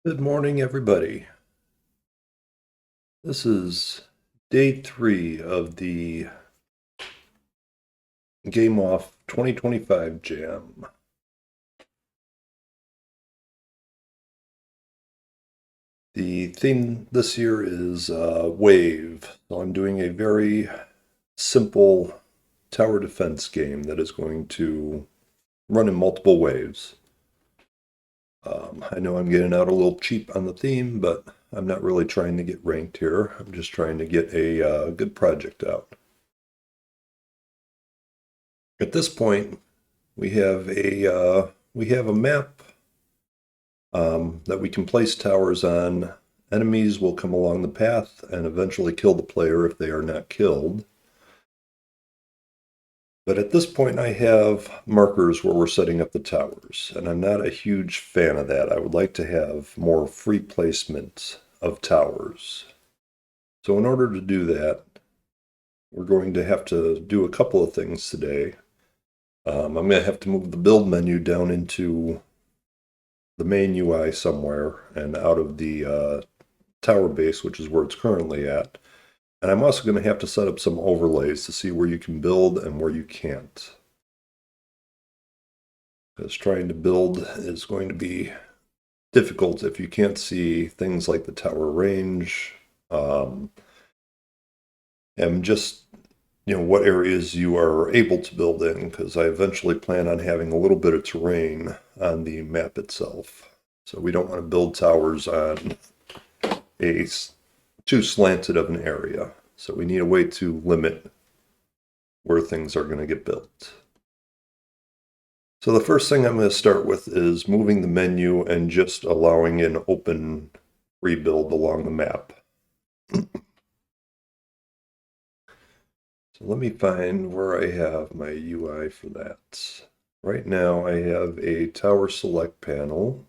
Good morning, everybody. This is day 3 of the Game Off 2025 Jam. The theme this year is Wave. So I'm doing a very simple tower defense game that is going to run in multiple waves. I know I'm getting out a little cheap on the theme, but I'm not really trying to get ranked here. I'm just trying to get a good project out. At this point, we have a map that we can place towers on. Enemies will come along the path and eventually kill the player if they are not killed. But at this point, I have markers where we're setting up the towers, and I'm not a huge fan of that. I would like to have more free placement of towers. So in order to do that, we're going to have to do a couple of things today. I'm going to have to move the build menu down into the main UI somewhere and out of the tower base, which is where it's currently at. And I'm also going to have to set up some overlays to see where you can build and where you can't. Because trying to build is going to be difficult if you can't see things like the tower range, and just what areas you are able to build in, because I eventually plan on having a little bit of terrain on the map itself. So we don't want to build towers on a too slanted of an area. So we need a way to limit where things are going to get built. So the first thing I'm going to start with is moving the menu and just allowing an open rebuild along the map. So let me find where I have my UI for that. Right now I have a tower select panel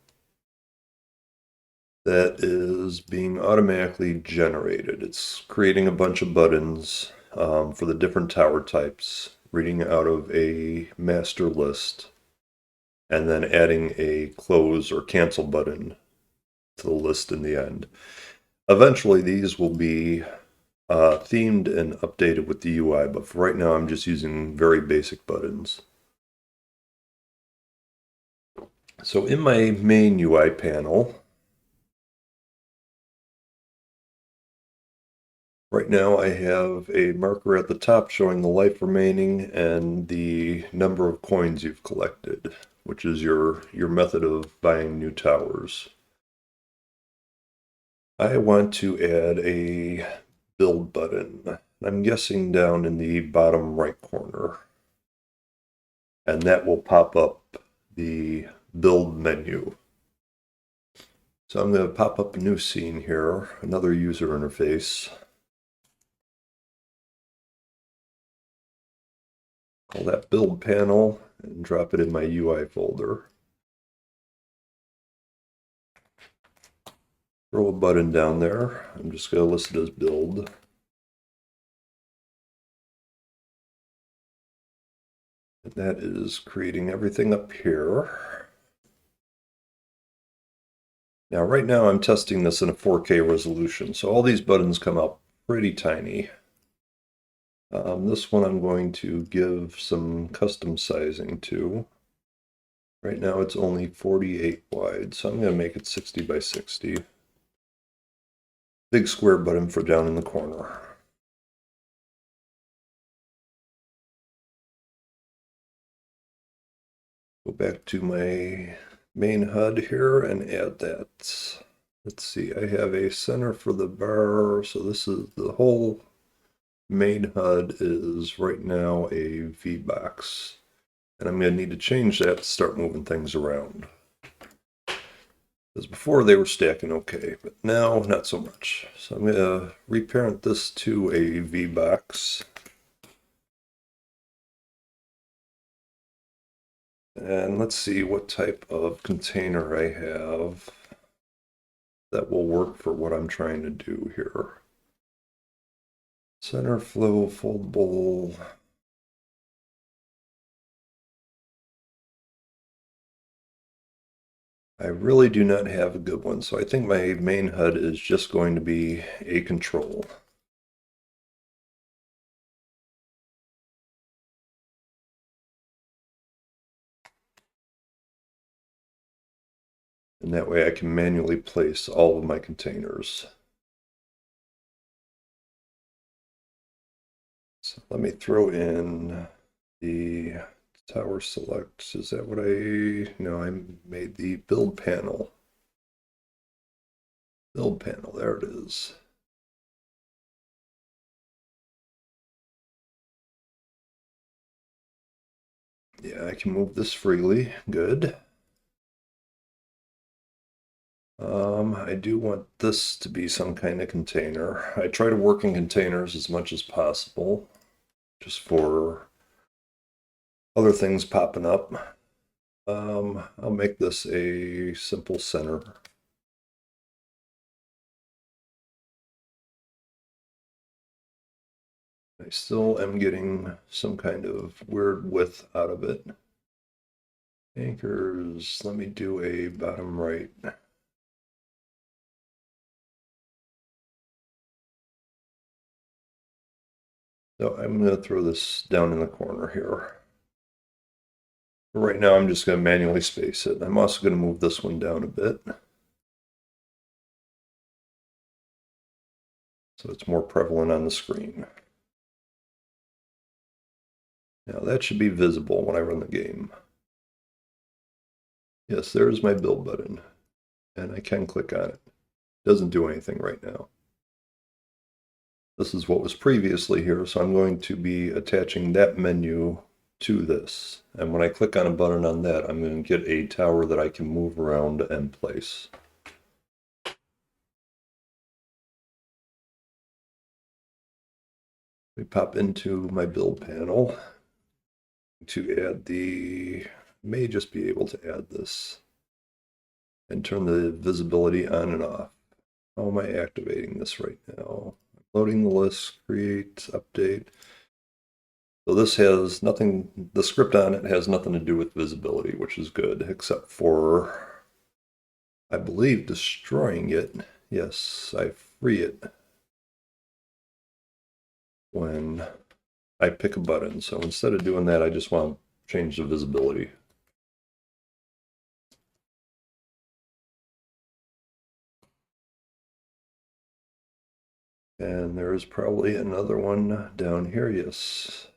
that is being automatically generated. It's creating a bunch of buttons for the different tower types, reading out of a master list, and then adding a close or cancel button to the list in the end. Eventually, these will be themed and updated with the UI, but for right now, I'm just using very basic buttons. So in my main UI panel, right now I have a marker at the top showing the life remaining and the number of coins you've collected, which is your method of buying new towers. I want to add a build button. I'm guessing down in the bottom right corner. And that will pop up the build menu. So I'm going to pop up a new scene here, another user interface. Call that build panel and drop it in my UI folder. Throw a button down there. I'm just going to list it as build. And that is creating everything up here. Now, right now I'm testing this in a 4K resolution, so all these buttons come out pretty tiny. This one I'm going to give some custom sizing to. Right now it's only 48 wide, so I'm going to make it 60 by 60. Big square button for down in the corner. Go back to my main HUD here and add that. Let's see, I have a center for the bar, so this is the whole main HUD is right now a V-box. And I'm going to need to change that to start moving things around. Because before they were stacking okay, but now not so much. So I'm going to reparent this to a V-box. And let's see what type of container I have that will work for what I'm trying to do here. Center flow foldable. I really do not have a good one, so I think my main HUD is just going to be a control. And that way I can manually place all of my containers. So let me throw in the tower select. Is that what no, I made the build panel. Build panel, there it is. Yeah, I can move this freely. Good. I do want this to be some kind of container. I try to work in containers as much as possible, just for other things popping up. I'll make this a simple center. I still am getting some kind of weird width out of it. Anchors, let me do a bottom right. So I'm going to throw this down in the corner here. Right now I'm just going to manually space it. I'm also going to move this one down a bit, so it's more prevalent on the screen. Now that should be visible when I run the game. Yes, there's my build button, and I can click on it. It doesn't do anything right now. This is what was previously here, so I'm going to be attaching that menu to this. And when I click on a button on that, I'm going to get a tower that I can move around and place. We pop into my build panel to add may just be able to add this and turn the visibility on and off. How am I activating this right now? Loading the list, create, update. So this has nothing, the script on it has nothing to do with visibility, which is good, except for, I believe, destroying it. Yes, I free it when I pick a button. So instead of doing that, I just want to change the visibility. And there's probably another one down here, yes.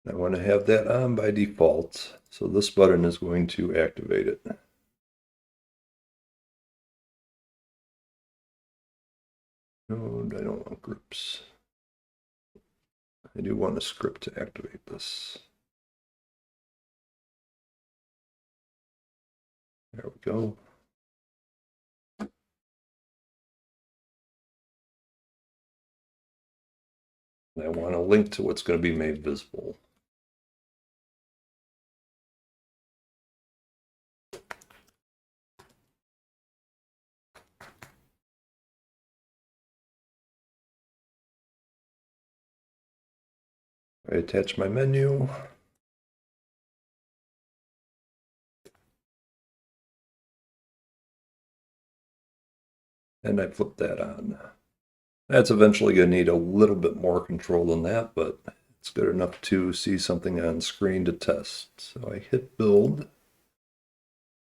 I want to have that on by default, so this button is going to activate it. Node, I don't want groups. I do want a script to activate this. There we go. And I want a link to what's going to be made visible. I attach my menu. And I flip that on. That's eventually going to need a little bit more control than that, but it's good enough to see something on screen to test. So I hit build.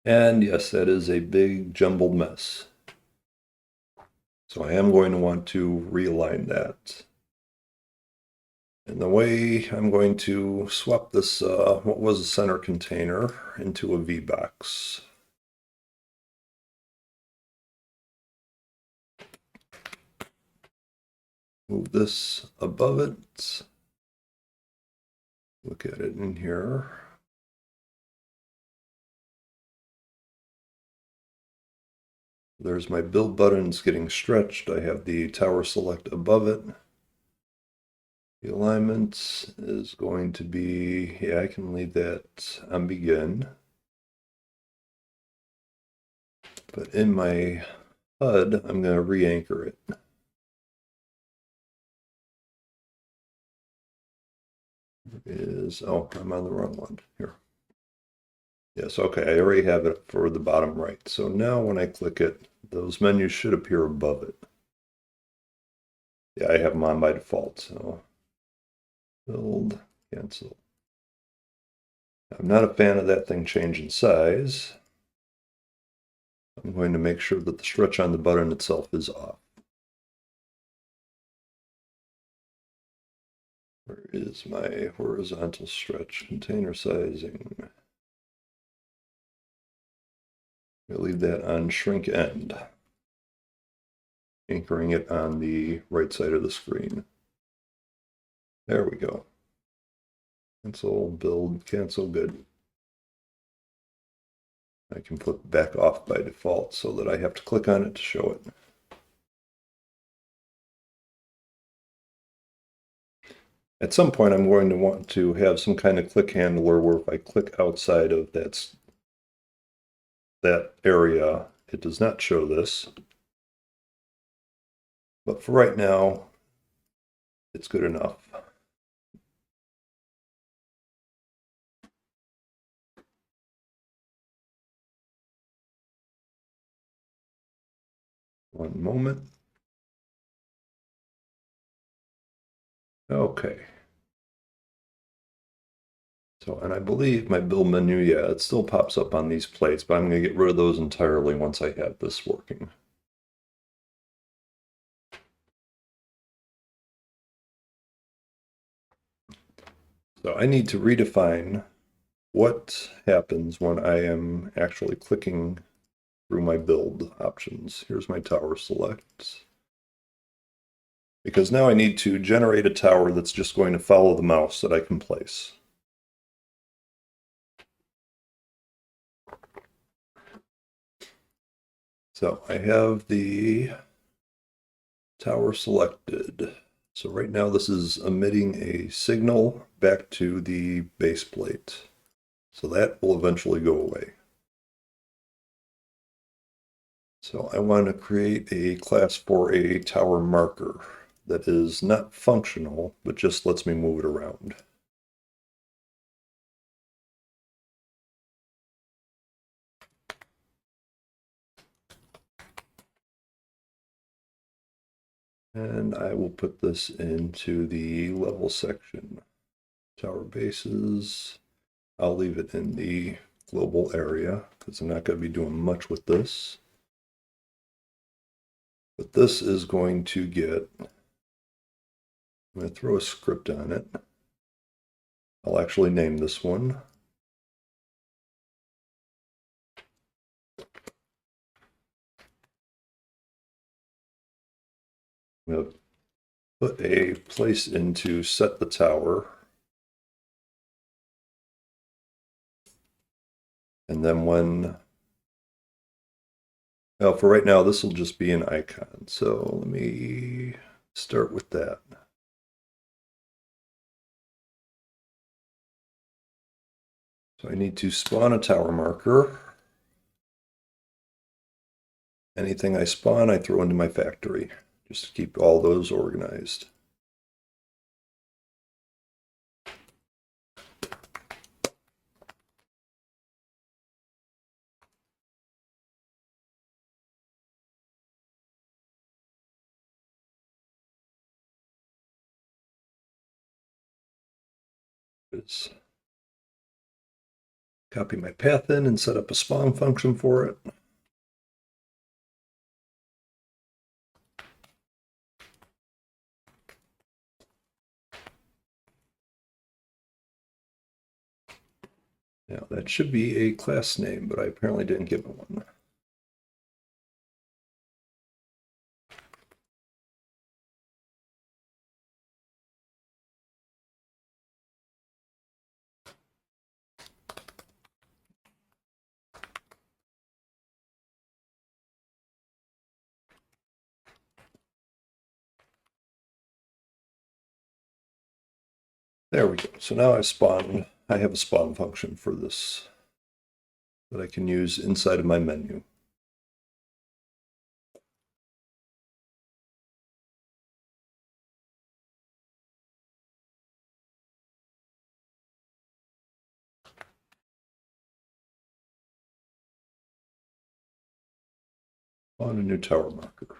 And yes, that is a big jumbled mess. So I am going to want to realign that. And the way I'm going to swap this, what was a center container, into a V-box. Move this above it. Look at it in here. There's my build buttons getting stretched. I have the tower select above it. The alignment is going to be, yeah, I can leave that on begin. But in my HUD, I'm going to re-anchor it. is, oh, I'm on the wrong one here. Yes, okay, I already have it for the bottom right. So now when I click it, those menus should appear above it. Yeah, I have them on by default, so build, cancel. I'm not a fan of that thing changing size. I'm going to make sure that the stretch on the button itself is off. Where is my horizontal stretch? Container sizing. I'll leave that on shrink end, anchoring it on the right side of the screen. There we go. Cancel, build, cancel, good. I can flip back off by default so that I have to click on it to show it. At some point, I'm going to want to have some kind of click handler where if I click outside of that area, it does not show this. But for right now, it's good enough. One moment. Okay. So, and I believe my build menu, yeah, it still pops up on these plates, but I'm going to get rid of those entirely once I have this working. So I need to redefine what happens when I am actually clicking through my build options. Here's my tower select. Because now I need to generate a tower that's just going to follow the mouse that I can place. So I have the tower selected. So right now this is emitting a signal back to the base plate. So that will eventually go away. So I want to create a class for a tower marker that is not functional, but just lets me move it around. And I will put this into the level section. Tower bases. I'll leave it in the global area because I'm not going to be doing much with this. But this is going to get, I'm going to throw a script on it. I'll actually name this one. I'm going to put a place into set the tower. And then when, well, for right now, this will just be an icon. So let me start with that. So I need to spawn a tower marker. Anything I spawn, I throw into my factory, just to keep all those organized. Copy my path in and set up a spawn function for it. Now that should be a class name, but I apparently didn't give it one. There we go. So now I have a spawn function for this that I can use inside of my menu. spawn a new tower marker.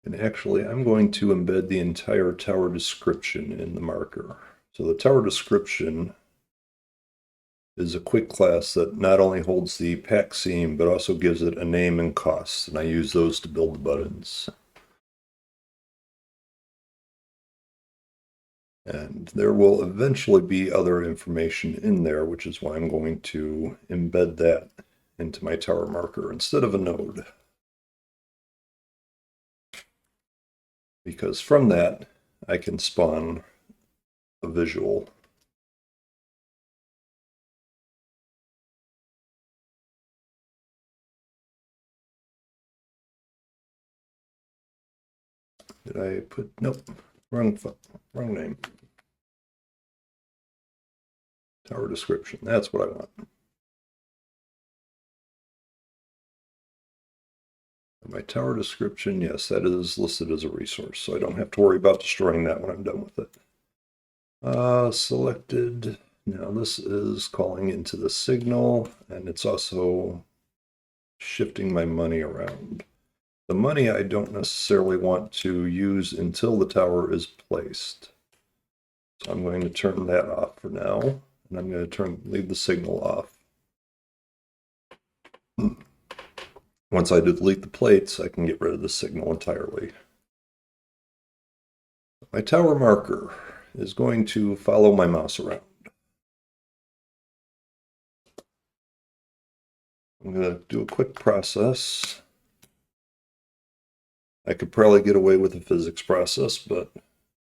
And actually, I'm going to embed the entire tower description in the marker. So the tower description is a quick class that not only holds the pack seam, but also gives it a name and cost. And I use those to build the buttons. And there will eventually be other information in there, which is why I'm going to embed that into my tower marker instead of a node. Because from that, I can spawn a visual. Did I put, nope, wrong name. Tower description, that's what I want. My tower description, yes, that is listed as a resource, so I don't have to worry about destroying that when I'm done with it. Selected. Now this is calling into the signal, and it's also shifting my money around. The money I don't necessarily want to use until the tower is placed. So I'm going to turn that off for now, and I'm going to leave the signal off. Once I delete the plates, I can get rid of the signal entirely. My tower marker is going to follow my mouse around. I'm going to do a quick process. I could probably get away with a physics process, but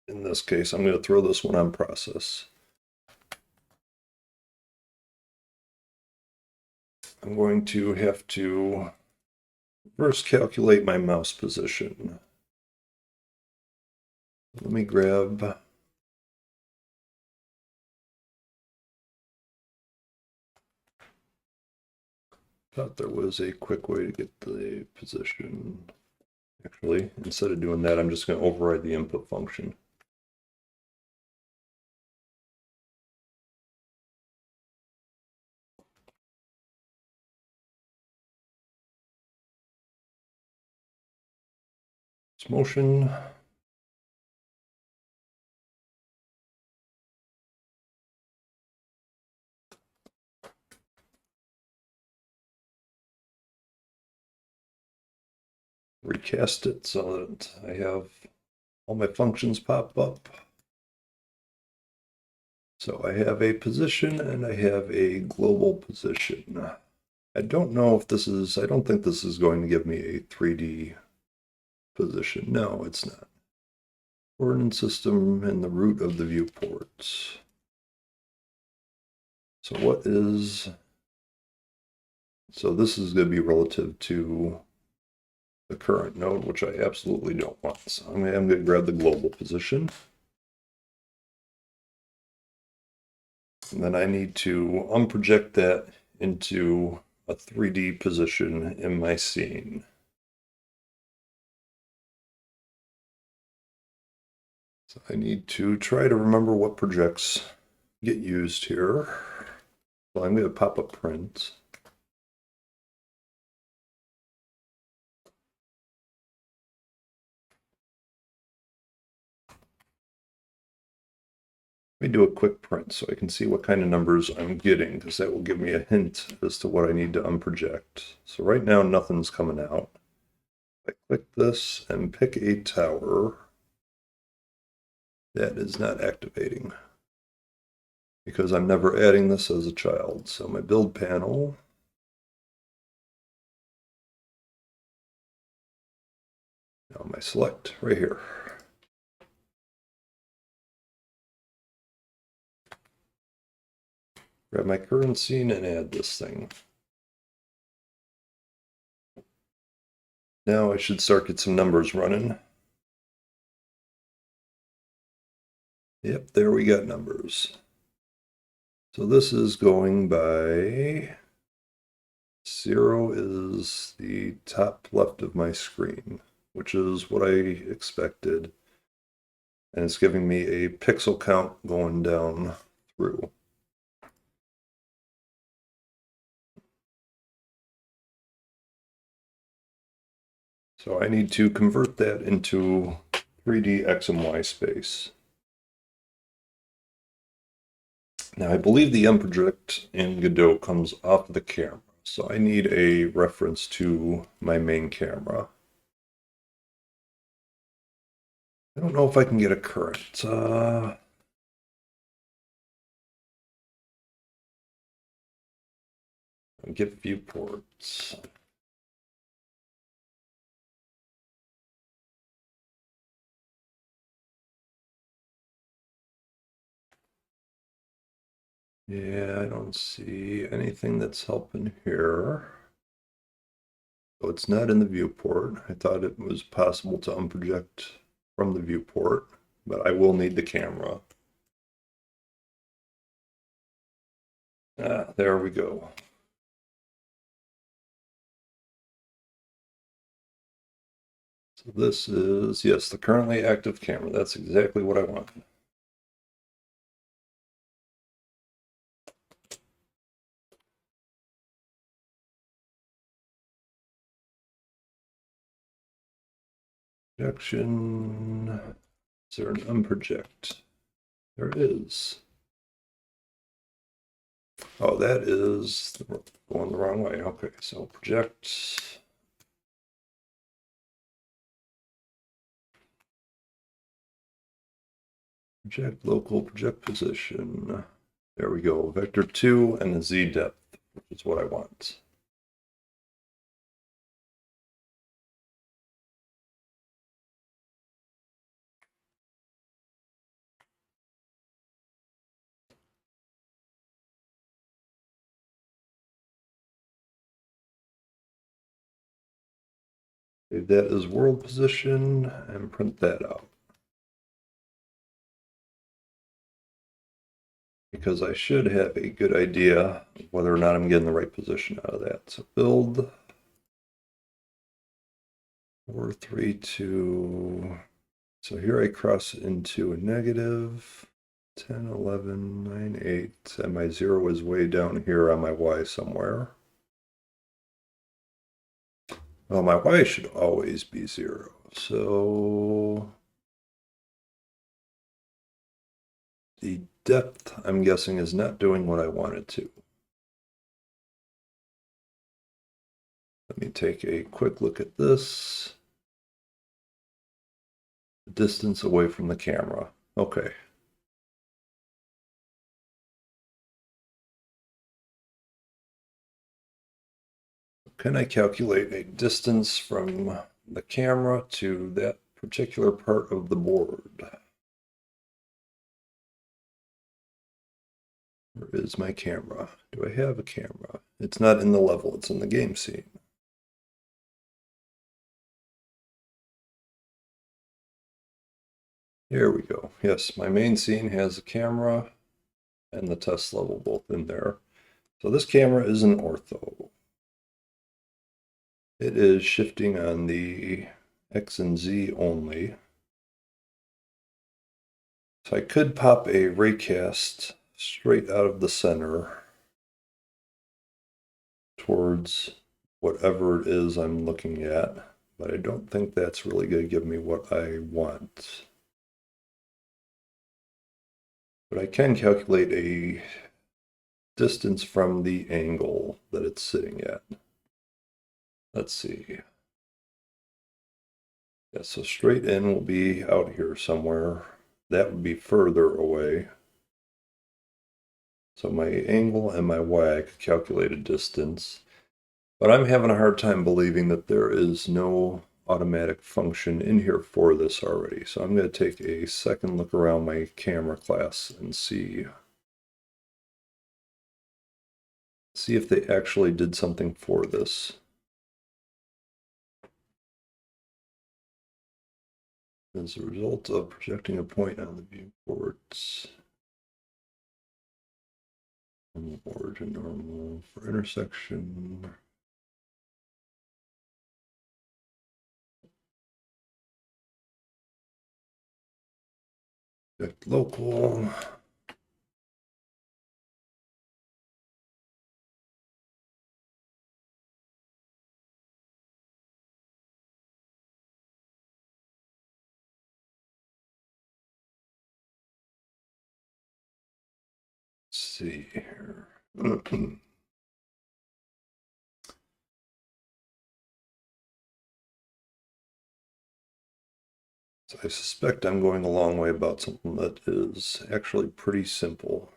in this case, I'm going to throw this one on process. I'm going to have to first calculate my mouse position. Let me grab thought there was a quick way to get the position. Actually, instead of doing that, I'm just going to override the input function. It's motion. Recast it so that I have all my functions pop up. So I have a position and I have a global position. I don't know if this is, I don't think this is going to give me a 3D position. No, it's not. Coordinate system and the root of the viewports. So what is, so this is going to be relative to the current node, which I absolutely don't want. So I'm going to grab the global position. And then I need to unproject that into a 3D position in my scene. So I need to try to remember what projects get used here. So I'm going to pop a print. Let me do a quick print so I can see what kind of numbers I'm getting, because that will give me a hint as to what I need to unproject. So right now nothing's coming out. I click this and pick a tower. That is not activating because I'm never adding this as a child. So my build panel. Now my select right here. Grab my current scene and add this thing. Now I should start get some numbers running. Yep, there we got numbers. So this is going by 0 is the top left of my screen, which is what I expected. And it's giving me a pixel count going down through. So I need to convert that into 3D X and Y space. Now I believe the M project in Godot comes off the camera, so I need a reference to my main camera. I don't know if I can get a current. Get viewports. Yeah, I don't see anything that's helping here. So it's not in the viewport. I thought it was possible to unproject from the viewport, but I will need the camera. Ah, there we go. So this is, yes, the currently active camera. That's exactly what I want. Projection. Is there an unproject? There is. Oh, that is going the wrong way. Okay, so project. Project local, project position. There we go. Vector 2 and the Z depth, which is what I want. Save that as world position and print that out. Because I should have a good idea whether or not I'm getting the right position out of that. So build 4, 3, 2. So here I cross into a negative 10, 11, 9, 8, and my 0 is way down here on my Y somewhere. Well, my Y should always be 0. So the depth, I'm guessing, is not doing what I want it to. Let me take a quick look at this. Distance away from the camera. Okay. Can I calculate a distance from the camera to that particular part of the board? Where is my camera? Do I have a camera? It's not in the level, it's in the game scene. Here we go. Yes, my main scene has a camera and the test level both in there. So this camera is an ortho. It is shifting on the X and Z only. So I could pop a raycast straight out of the center towards whatever it is I'm looking at, but I don't think that's really going to give me what I want. But I can calculate a distance from the angle that it's sitting at. Let's see. Yeah, so straight in will be out here somewhere. That would be further away. So my angle and my Y, I could calculate a distance. But I'm having a hard time believing that there is no automatic function in here for this already. So I'm going to take a second look around my camera class and see if they actually did something for this. As a result of projecting a point on the viewports, normal origin, normal for intersection. Project local. see here. So I suspect I'm going a long way about something that is actually pretty simple.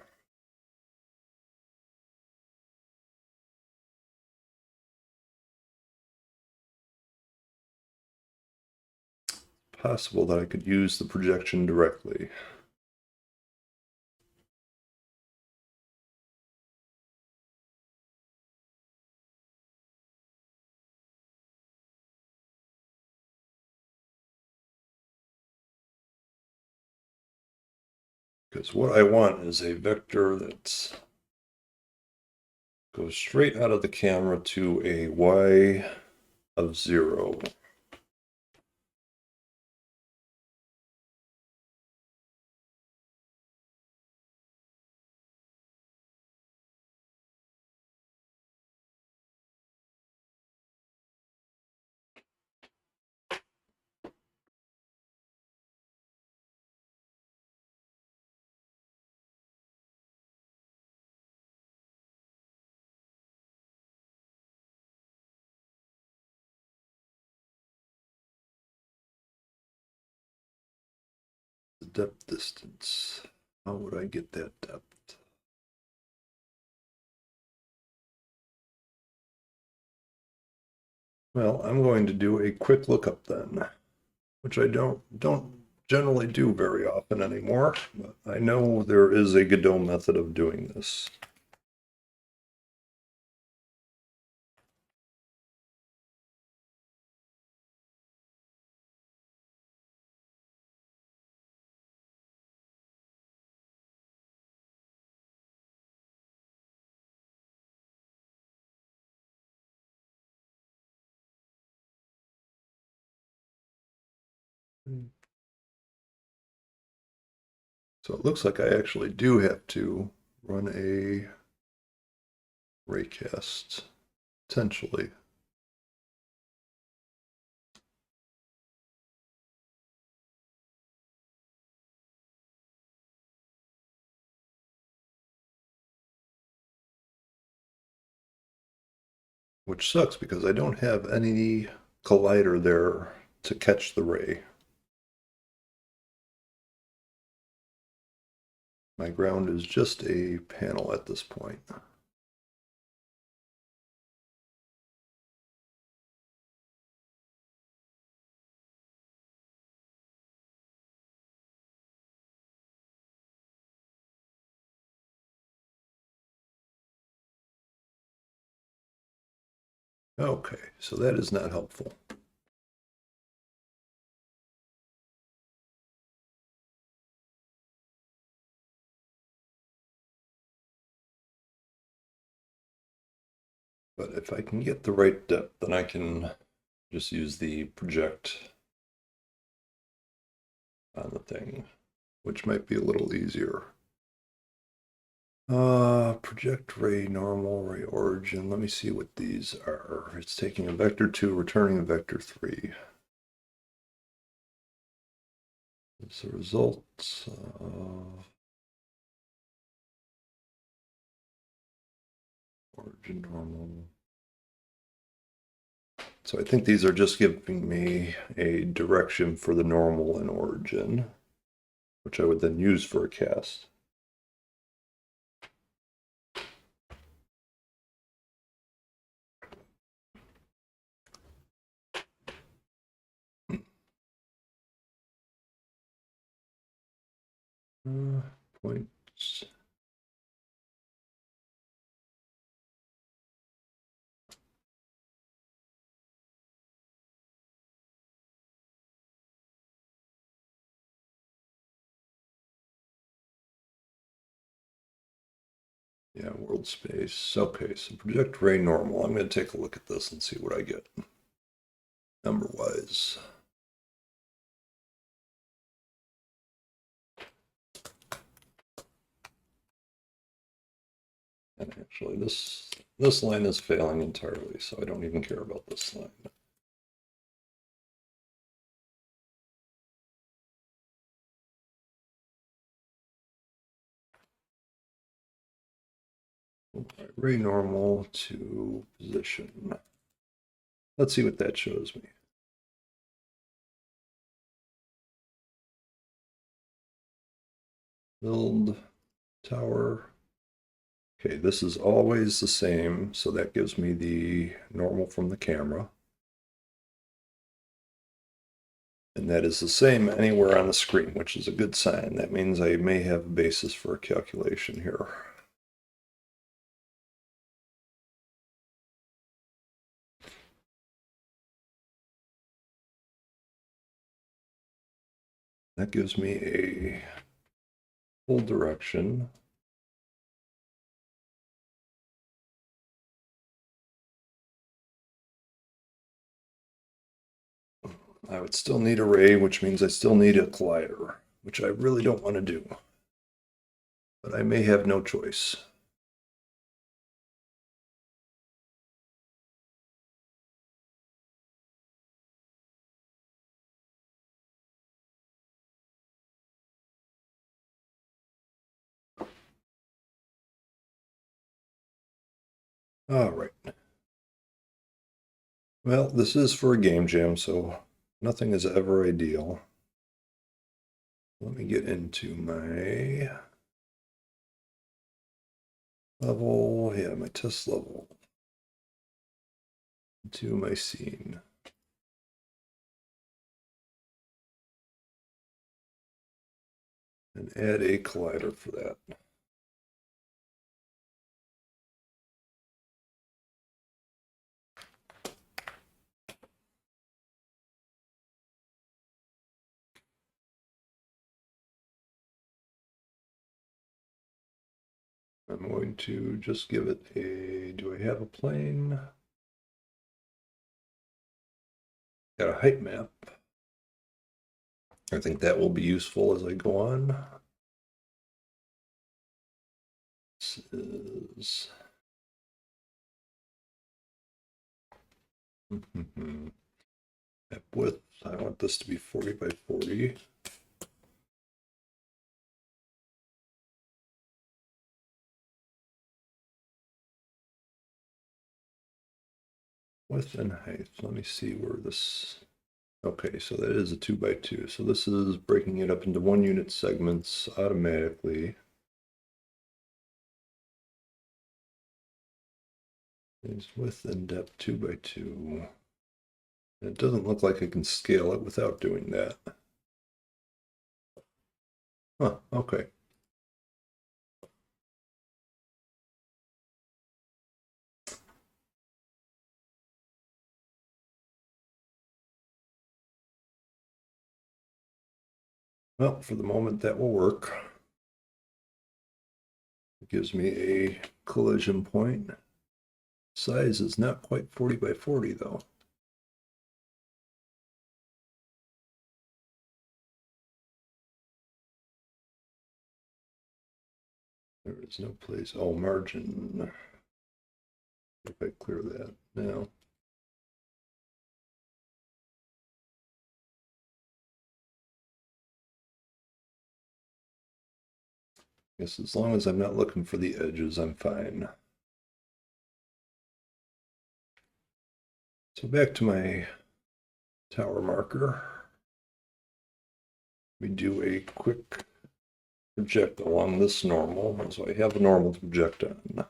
Possible that I could use the projection directly. Because what I want is a vector that goes straight out of the camera to a y of 0. The depth distance. How would I get that depth? Well, I'm going to do a quick lookup then, which I don't generally do very often anymore, but I know there is a Godot method of doing this. So it looks like I actually do have to run a raycast, potentially. Which sucks because I don't have any collider there to catch the ray. My ground is just a panel at this point. Okay, so that is not helpful. But if I can get the right depth, then I can just use the project on the thing, which might be a little easier. Project ray normal, ray origin. Let me see what these are. It's taking a vector 2, returning a vector 3. It's the result of origin normal. So I think these are just giving me a direction for the normal and origin, which I would then use for a cast. Points. Yeah, world space. Okay, so project ray normal. I'm going to take a look at this and see what I get number-wise. And actually, this line is failing entirely, so I don't even care about this line. Ray normal to position. Let's see what that shows me. Build tower. Okay, this is always the same, so that gives me the normal from the camera. And that is the same anywhere on the screen, which is a good sign. That means I may have a basis for a calculation here. That gives me a full direction. I would still need a ray, which means I still need a collider, which I really don't want to do. But I may have no choice. All right. Well, this is for a game jam, so nothing is ever ideal. Let me get into my level, yeah, my test level, into my scene. And add a collider for that. I'm going to just give it a, do I have a plane? Got a height map. I think that will be useful as I go on. This is map width. I want this to be 40 by 40. Width and height. Let me see where this. Okay, so that is a 2 by 2. So this is breaking it up into 1 unit segments automatically. Is width and depth 2 by 2. It doesn't look like I can scale it without doing that. Huh, okay. Well, for the moment that will work. It gives me a collision point. Size is not quite 40 by 40 though. There is no place. Oh, margin. If I clear that now. Guess as long as I'm not looking for the edges, I'm fine. So back to my tower marker. We do a quick project along this normal. So I have a normal to project on.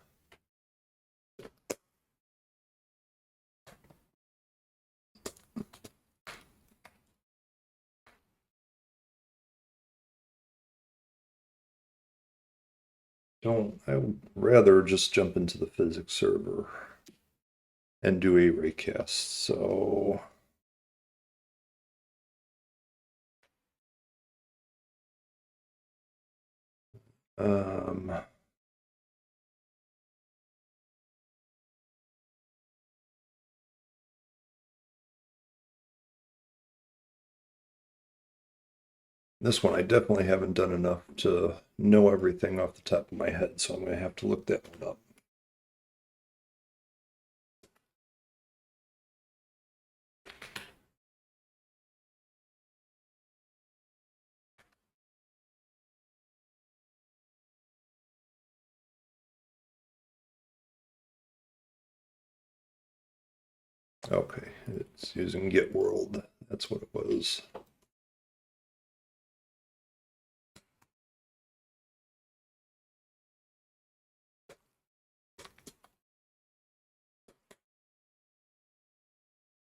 I would rather just jump into the physics server and do a raycast. So this one I definitely haven't done enough to know everything off the top of my head, so I'm going to have to look that one up. Okay, it's using get world. That's what it was.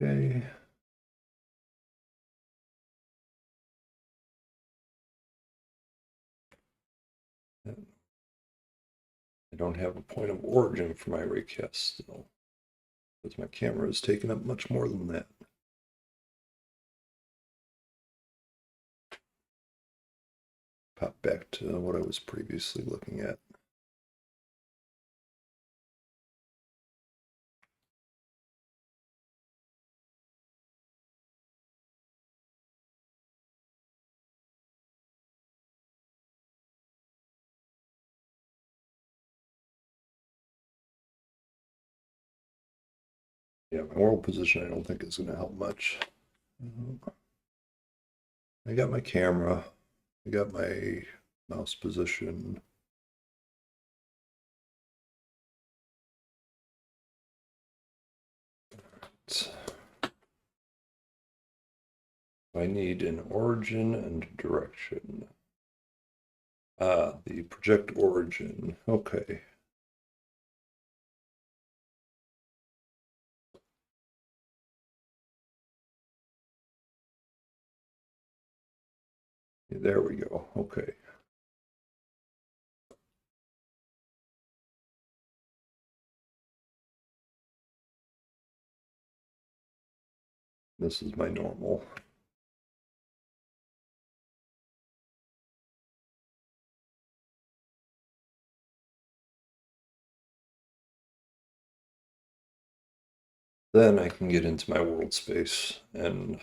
Okay. I don't have a point of origin for my raycast still, because my camera is taking up much more than that. Pop back to what I was previously looking at. Yeah, my world position I don't think is going to help much. I got my camera. I got my mouse position. I need an origin and direction. Ah, the project origin. Okay. There we go. Okay. This is my normal. Then I can get into my world space and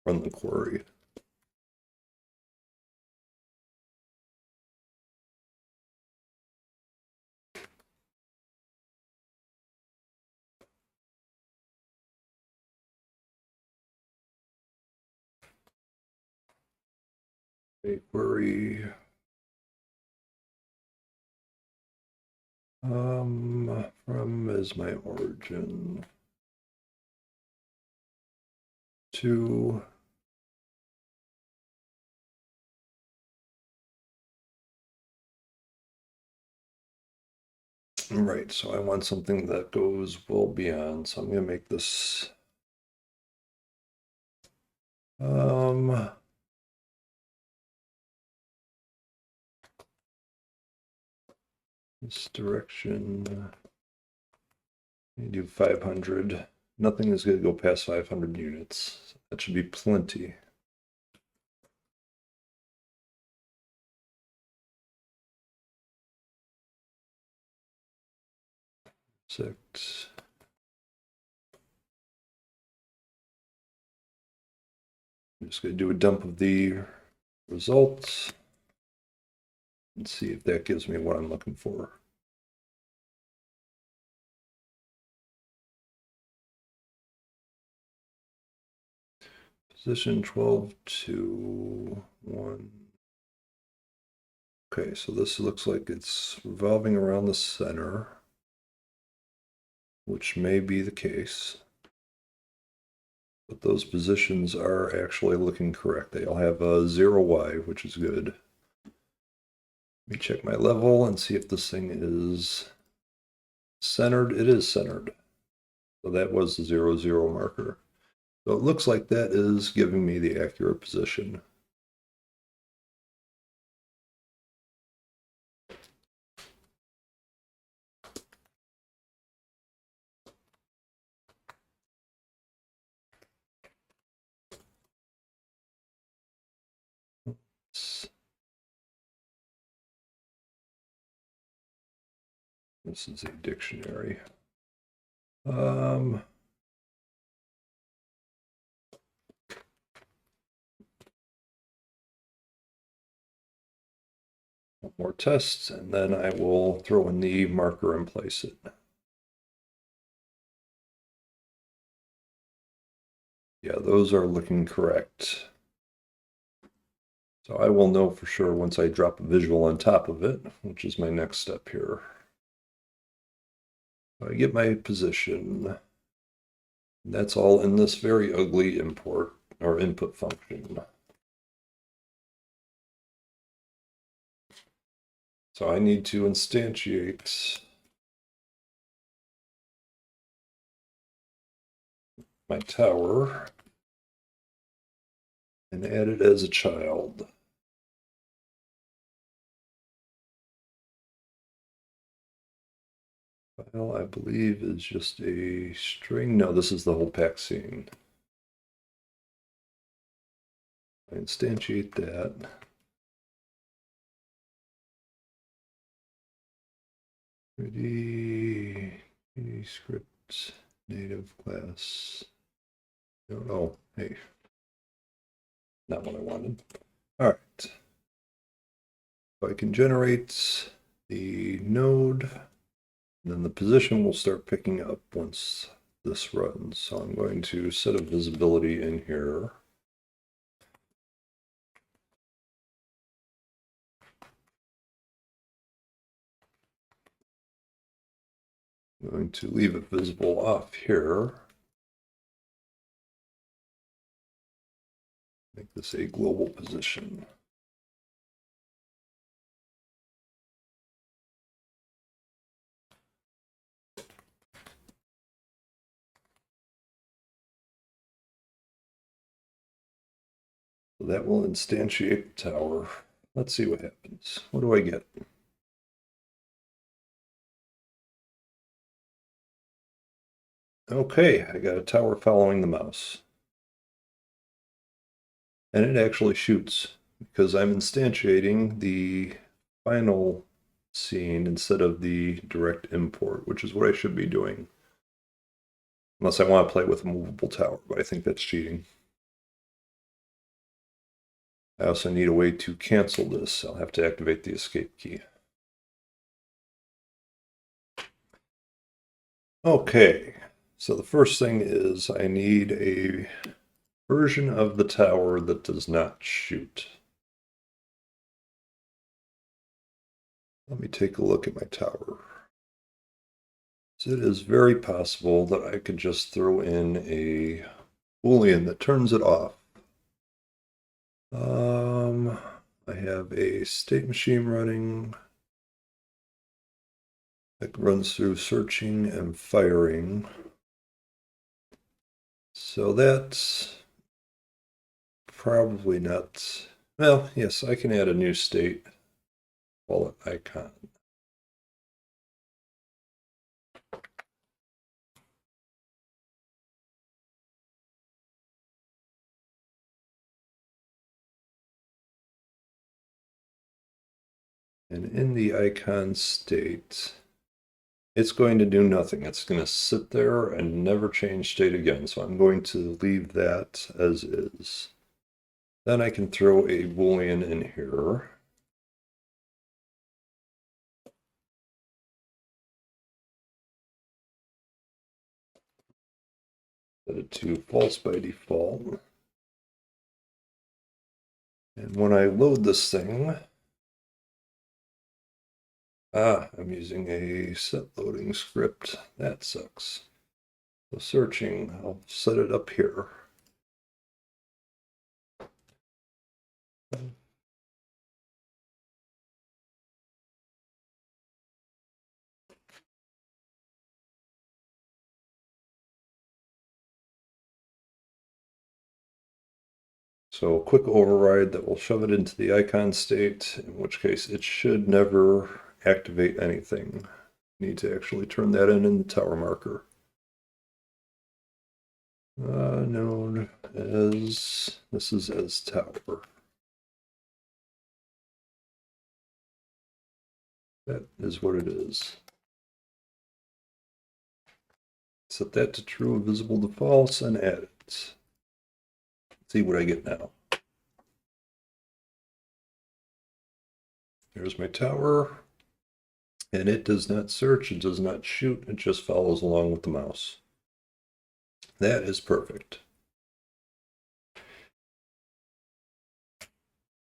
run the query. A query from is my origin to right, so I want something that goes well beyond, so I'm gonna make this this direction. You do 500. Nothing is going to go past 500 units. That should be plenty. Six. I'm just going to do a dump of the results and see if that gives me what I'm looking for. Position 12 to 1. Okay, so this looks like it's revolving around the center, which may be the case. But those positions are actually looking correct. They all have a 0Y, which is good. Let me check my level and see if this thing is centered. It is centered. So that was the 0, 0 marker. So it looks like that is giving me the accurate position. This is a dictionary. One more test, and then I will throw in the marker and place it. Yeah, those are looking correct. So I will know for sure once I drop a visual on top of it, which is my next step here. I get my position. That's all in this very ugly import or input function. So I need to instantiate my tower and add it as a child. File, I believe, is just a string. No, this is the whole pack scene. I instantiate that. Ready script native class. Oh, hey, not what I wanted. All right. So I can generate the node, and then the position will start picking up once this runs. So I'm going to set a visibility in here. I'm going to leave it visible off here. Make this a global position. So that will instantiate the tower. Let's see what happens. What do I get? Okay, I got a tower following the mouse. And it actually shoots because I'm instantiating the final scene instead of the direct import, which is what I should be doing. Unless I want to play with a movable tower, but I think that's cheating. I also need a way to cancel this. I'll have to activate the escape key. Okay, so the first thing is I need a version of the tower that does not shoot. Let me take a look at my tower. So it is very possible that I could just throw in a Boolean that turns it off. I have a state machine running that runs through searching and firing. So that's probably not, well, yes, I can add a new state, call it icon. And in the icon state, it's going to do nothing. It's going to sit there and never change state again. So I'm going to leave that as is. Then I can throw a Boolean in here. Set it to false by default. And when I load this thing, I'm using a set loading script. That sucks. So searching, I'll set it up here. So a quick override that will shove it into the icon state, in which case it should never activate anything. Need to actually turn that in the tower marker. Node as, this is as tower. That is what it is. Set that to true, visible to false, and add it. Let's see what I get now. There's my tower. And it does not search, it does not shoot, it just follows along with the mouse. That is perfect.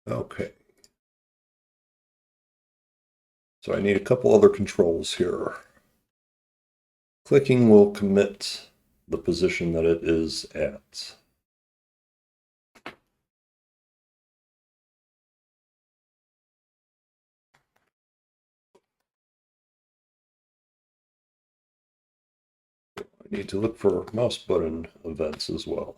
Okay. So I need a couple other controls here. Clicking will commit the position that it is at. I need to look for mouse button events as well.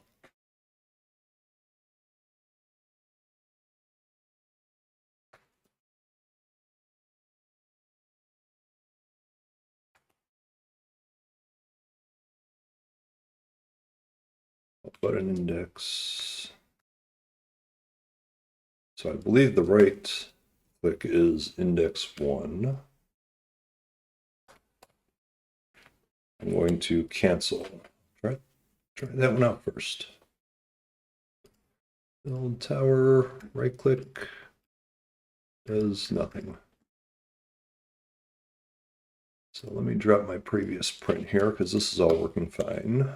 Button index. So I believe the right click is index 1. I'm going to cancel. Try that one out first. Build tower, right click, does nothing. So let me drop my previous print here because this is all working fine.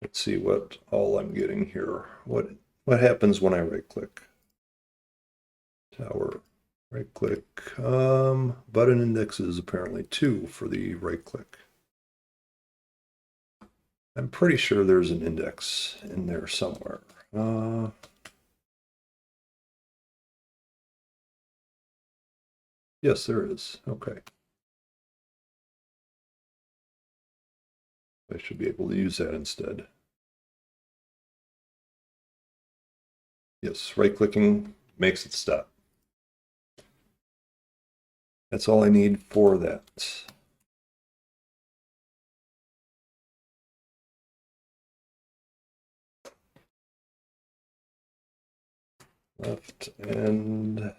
Let's see what all I'm getting here. What happens when I right click? Tower, right click. Button index is apparently 2 for the right click. I'm pretty sure there's an index in there somewhere. Yes, there is. Okay. I should be able to use that instead. Yes, right-clicking makes it stop. That's all I need for that. Left and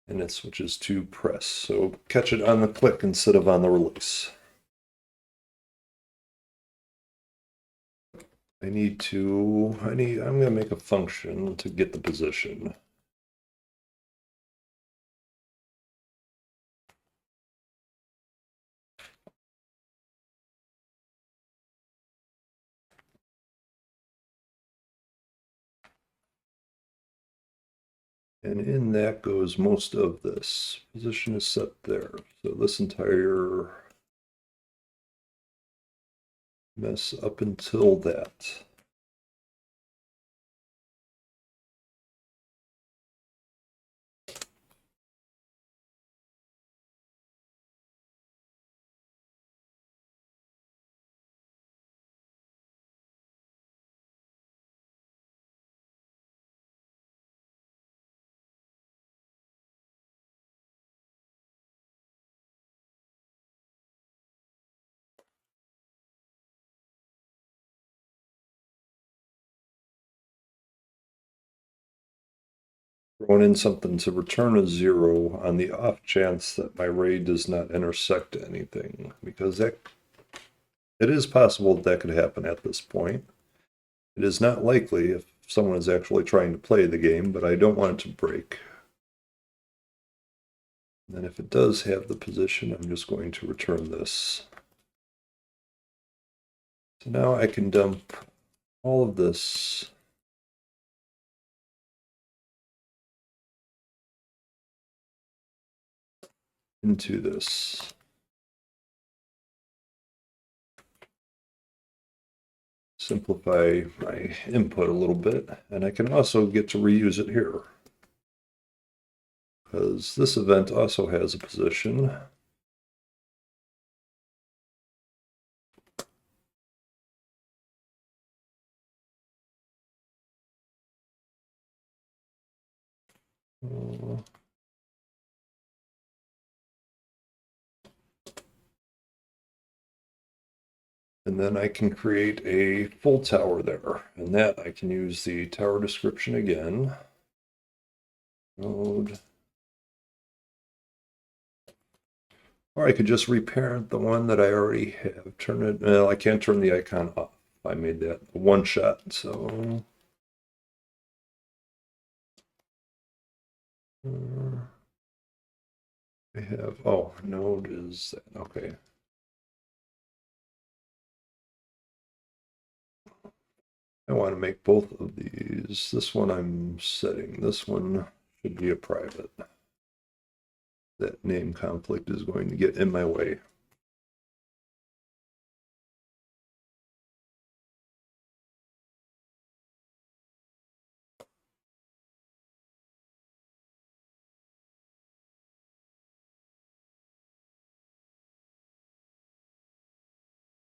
it switches to press. So catch it on the click instead of on the release. I'm going to make a function to get the position. And in that goes most of this. Position is set there. So this entire mess up until that. Throwing in something to return a 0 on the off chance that my ray does not intersect anything, because it is possible that could happen at this point. It is not likely if someone is actually trying to play the game, but I don't want it to break. And then if it does have the position, I'm just going to return this. So now I can dump all of this into this. Simplify my input a little bit, and I can also get to reuse it here, because this event also has a position. And then I can create a full tower there, and that I can use the tower description again. Node. Or I could just reparent the one that I already have. Turn it, well, I can't turn the icon off. I made that one shot, so. I have, oh, node is, okay. I want to make both of these. This one I'm setting. This one should be a private. That name conflict is going to get in my way.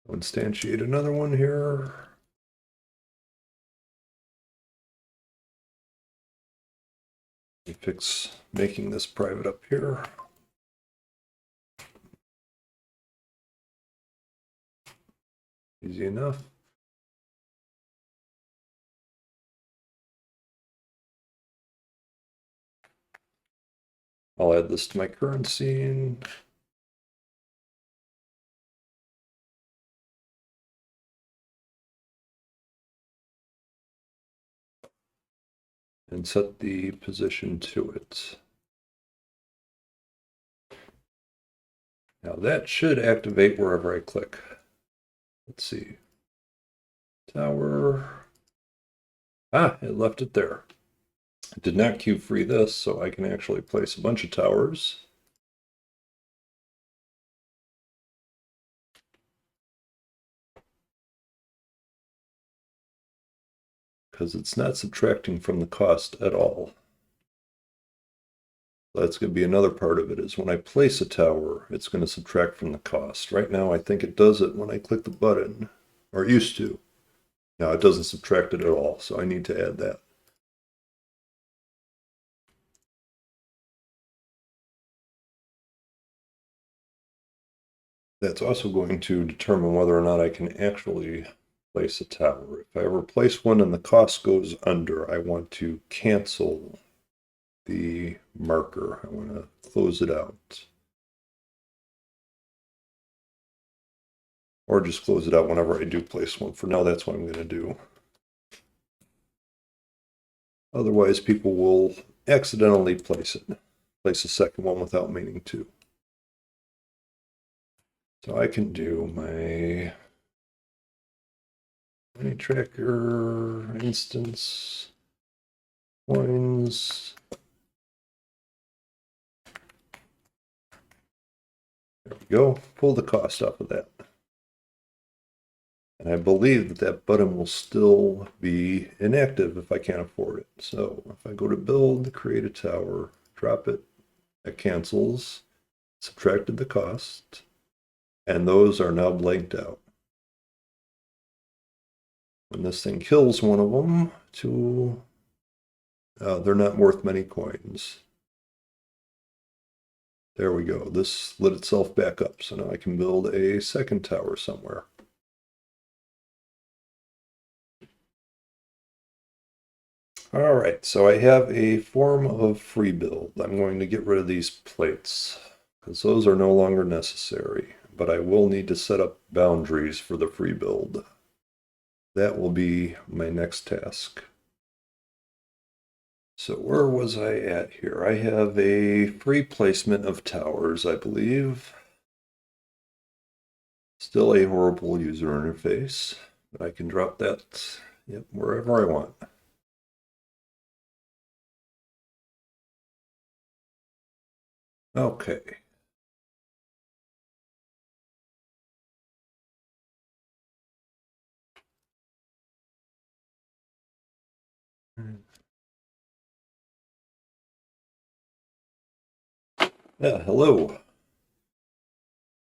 Instantiate another one here. Fix making this private up here. Easy enough. I'll add this to my current scene. And set the position to it. Now that should activate wherever I click. Let's see. Tower. Ah, it left it there. I did not queue free this, so I can actually place a bunch of towers. Because it's not subtracting from the cost at all. That's going to be another part of it, is when I place a tower, it's going to subtract from the cost. Right now, I think it does it when I click the button, or it used to. Now it doesn't subtract it at all, so I need to add that. That's also going to determine whether or not I can actually place a tower. If I ever place one and the cost goes under, I want to cancel the marker. I want to close it out. Or just close it out whenever I do place one. For now, that's what I'm going to do. Otherwise, people will accidentally place a second one without meaning to. So I can do my money tracker instance coins. There we go. Pull the cost off of that. And I believe that that button will still be inactive if I can't afford it. So if I go to build, create a tower, drop it, it cancels, subtracted the cost, and those are now blanked out. When this thing kills one of them, they're not worth many coins. There we go. This lit itself back up, so now I can build a second tower somewhere. All right, so I have a form of free build. I'm going to get rid of these plates because those are no longer necessary, but I will need to set up boundaries for the free build. That will be my next task. So where was I at here? I have a free placement of towers, I believe. Still a horrible user interface, but I can drop that wherever I want. Okay. Yeah, hello.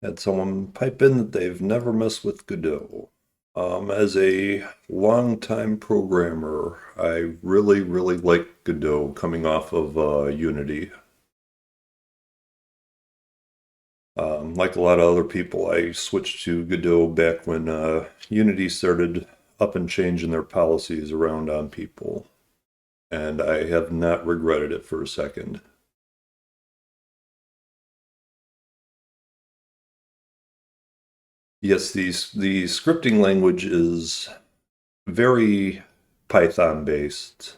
Had someone pipe in that they've never messed with Godot. As a longtime programmer, I really, really like Godot coming off of Unity. Like a lot of other people, I switched to Godot back when Unity started up and changing their policies around on people. And I have not regretted it for a second. Yes, the scripting language is very Python based.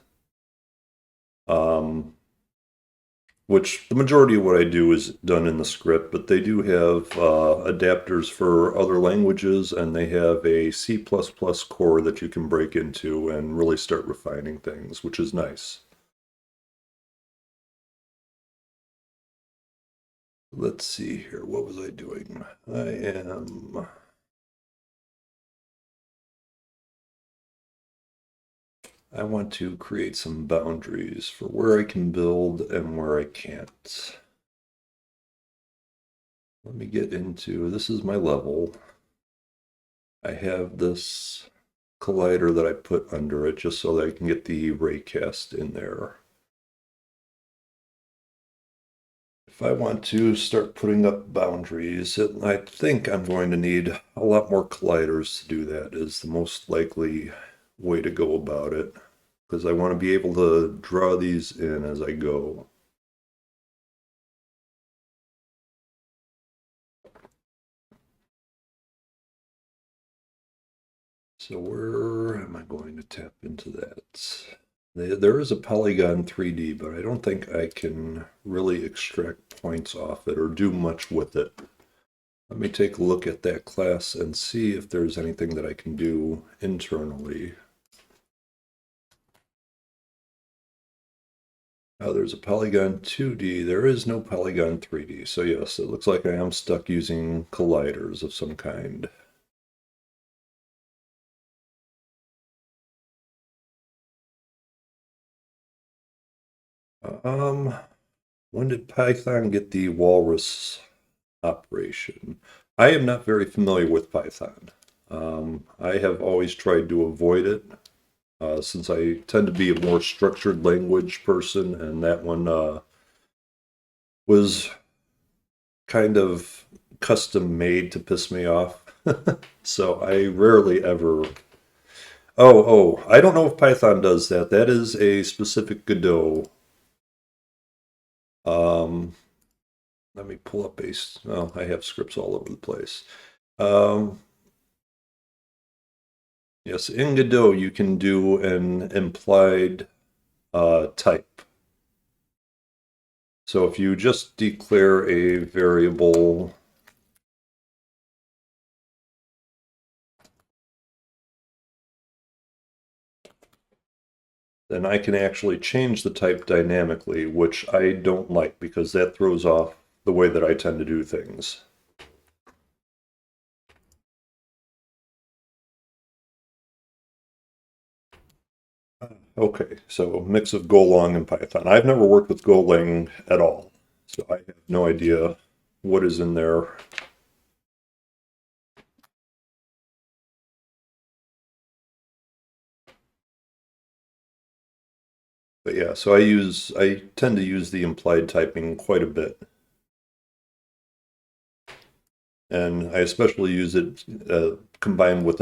Which the majority of what I do is done in the script, but they do have adapters for other languages, and they have a C++ core that you can break into and really start refining things, which is nice. Let's see here. What was I doing? I want to create some boundaries for where I can build and where I can't. Let me get into, this is my level. I have this collider that I put under it just so that I can get the raycast in there. If I want to start putting up boundaries, I think I'm going to need a lot more colliders to do that, is the most likely way to go about it. Because I want to be able to draw these in as I go. So where am I going to tap into that? There is a polygon 3D, but I don't think I can really extract points off it or do much with it. Let me take a look at that class and see if there's anything that I can do internally. Oh, there's a polygon 2D. There is no polygon 3D. So yes, it looks like I am stuck using colliders of some kind. Um, when did Python get the walrus operation? I am not very familiar with Python. I have always tried to avoid it since I tend to be a more structured language person, and that one was kind of custom made to piss me off. So I rarely ever. I don't know if Python does that. That is a specific Godot. Um, Let me pull up base. Oh, I have scripts all over the place. Um, yes, in Godot you can do an implied type. So if you just declare a variable, then I can actually change the type dynamically, which I don't like because that throws off the way that I tend to do things. Okay, so a mix of Golang and Python. I've never worked with Golang at all, so I have no idea what is in there. But yeah, so I tend to use the implied typing quite a bit. And I especially use it combined with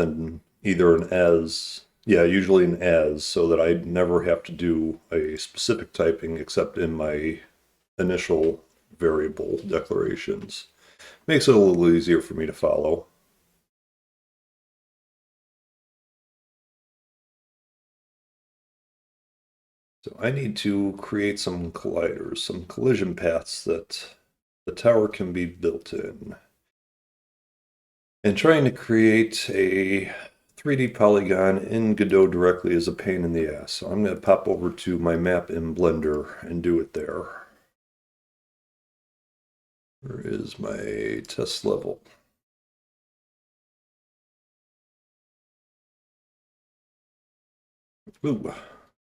either an as, yeah, usually an as, so that I never have to do a specific typing except in my initial variable declarations. Makes it a little easier for me to follow. So I need to create some colliders, some collision paths that the tower can be built in. And trying to create a 3D polygon in Godot directly is a pain in the ass. So I'm going to pop over to my map in Blender and do it there. Where is my test level? Ooh,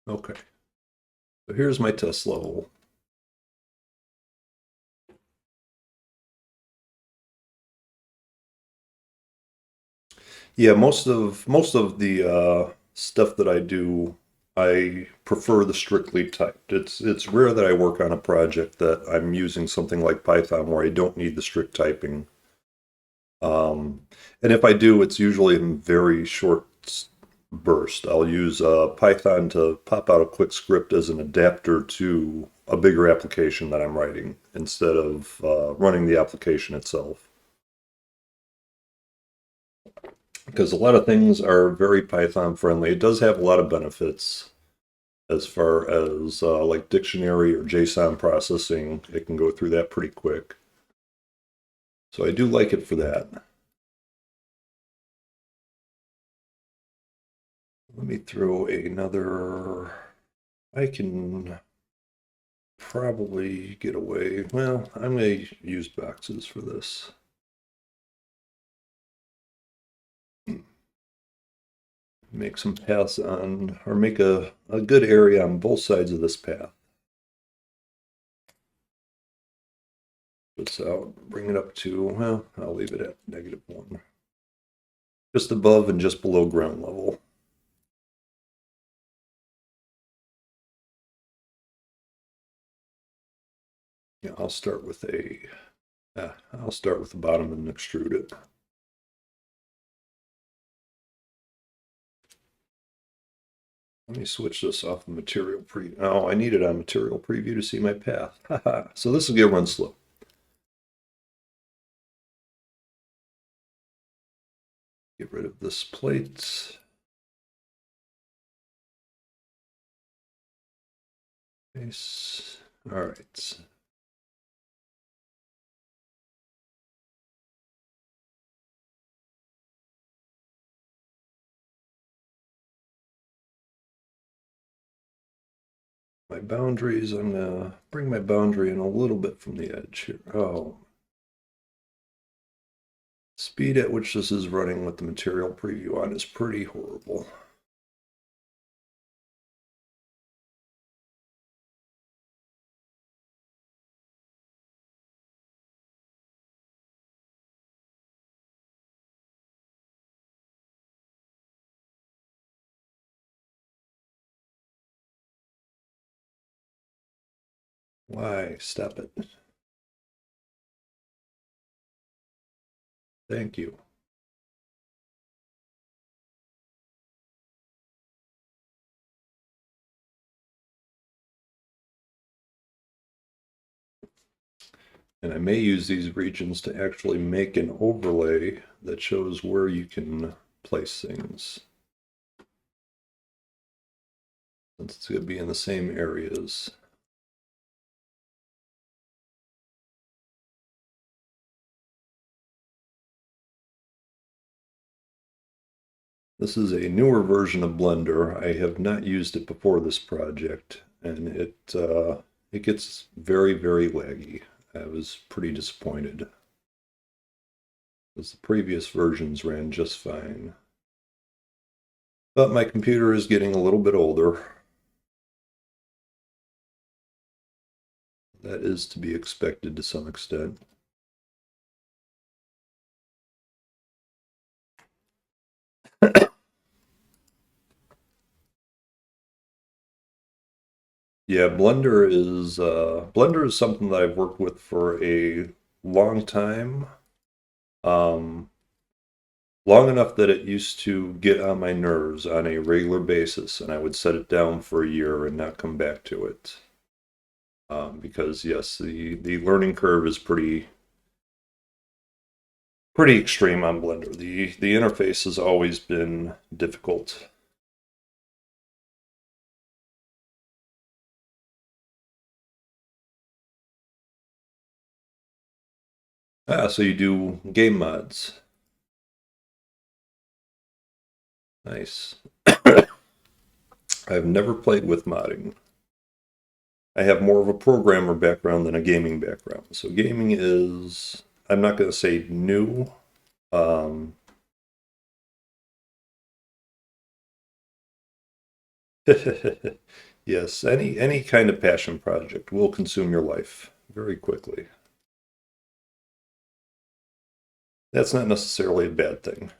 okay. So here's my test level. Yeah, most of the stuff that I do, I prefer the strictly typed. It's rare that I work on a project that I'm using something like Python where I don't need the strict typing. And if I do, it's usually in very short burst. I'll use Python to pop out a quick script as an adapter to a bigger application that I'm writing instead of running the application itself. Because a lot of things are very Python friendly. It does have a lot of benefits as far as like dictionary or JSON processing. It can go through that pretty quick. So I do like it for that. Let me throw another. I can probably get away. Well, I'm going to use boxes for this. Make some paths on, or make a good area on both sides of this path. This out, bring it up to, well, I'll leave it at -1. Just above and just below ground level. Yeah, I'll start with the bottom and extrude it. Let me switch this off the material preview. Oh, I need it on material preview to see my path. So this will get run slow. Get rid of this plate. Nice. All right. My boundaries, I'm gonna bring my boundary in a little bit from the edge here. Oh. Speed at which this is running with the material preview on is pretty horrible. Why? Stop it. Thank you. And I may use these regions to actually make an overlay that shows where you can place things. Since it's going to be in the same areas. This is a newer version of Blender. I have not used it before this project, and it gets very, very laggy. I was pretty disappointed, because the previous versions ran just fine. But my computer is getting a little bit older. That is to be expected to some extent. Yeah, Blender is something that I've worked with for a long time. Long enough that it used to get on my nerves on a regular basis, and I would set it down for a year and not come back to it. Because yes, the learning curve is pretty extreme on Blender. The interface has always been difficult. Ah, so you do game mods. Nice. I've never played with modding. I have more of a programmer background than a gaming background. So gaming is, I'm not going to say new. Yes, any kind of passion project will consume your life very quickly. That's not necessarily a bad thing.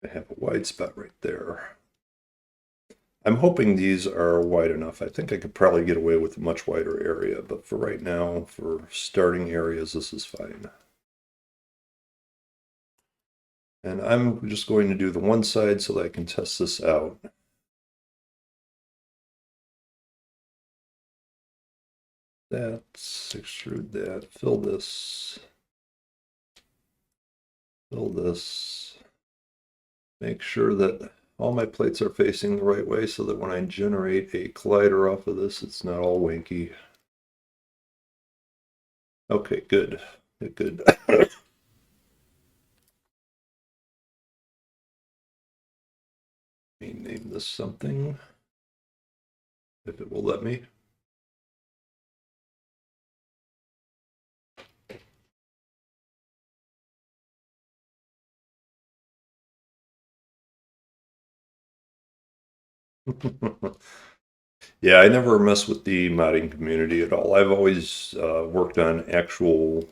I have a wide spot right there. I'm hoping these are wide enough. I think I could probably get away with a much wider area, but for right now, for starting areas, this is fine. And I'm just going to do the one side so that I can test this out. That's extrude that, fill this, make sure that all my plates are facing the right way so that when I generate a collider off of this, it's not all wanky. Okay, good. It could. Let me name this something, if it will let me. Yeah, I never mess with the modding community at all. I've always worked on actual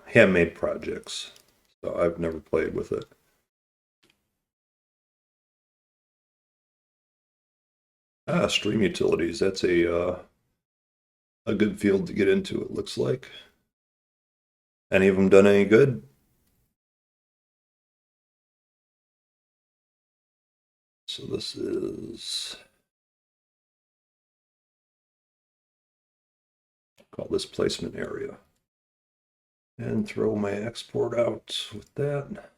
handmade projects, so I've never played with it. Ah, stream utilities. That's a good field to get into, it looks like. Any of them done any good? So this is, call this placement area. And throw my export out with that.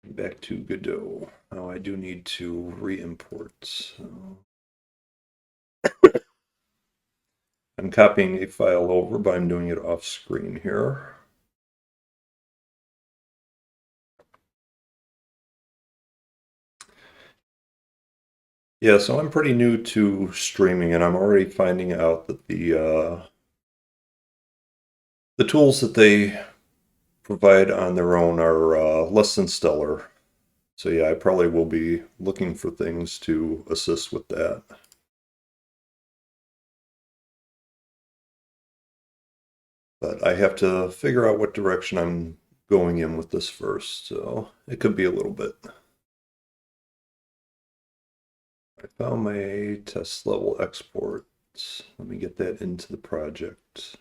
Back to Godot. Now I do need to re-import. So I'm copying a file over, but I'm doing it off screen here. Yeah, so I'm pretty new to streaming, and I'm already finding out that the tools that they provide on their own are less than stellar. So yeah, I probably will be looking for things to assist with that. But I have to figure out what direction I'm going in with this first, so it could be a little bit. I found my test level export. Let me get that into the project.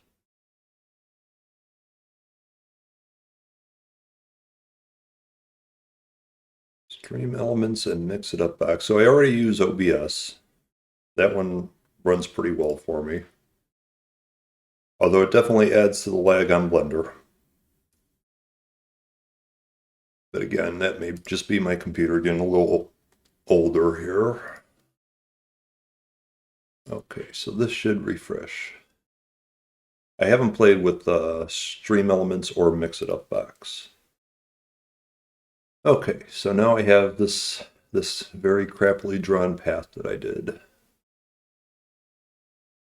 Stream elements and mix it up back. So I already use OBS. That one runs pretty well for me. Although it definitely adds to the lag on Blender. But again, that may just be my computer getting a little older here. Okay, so this should refresh. I haven't played with stream elements or mix it up box. Okay, so now I have this very crappily drawn path that I did.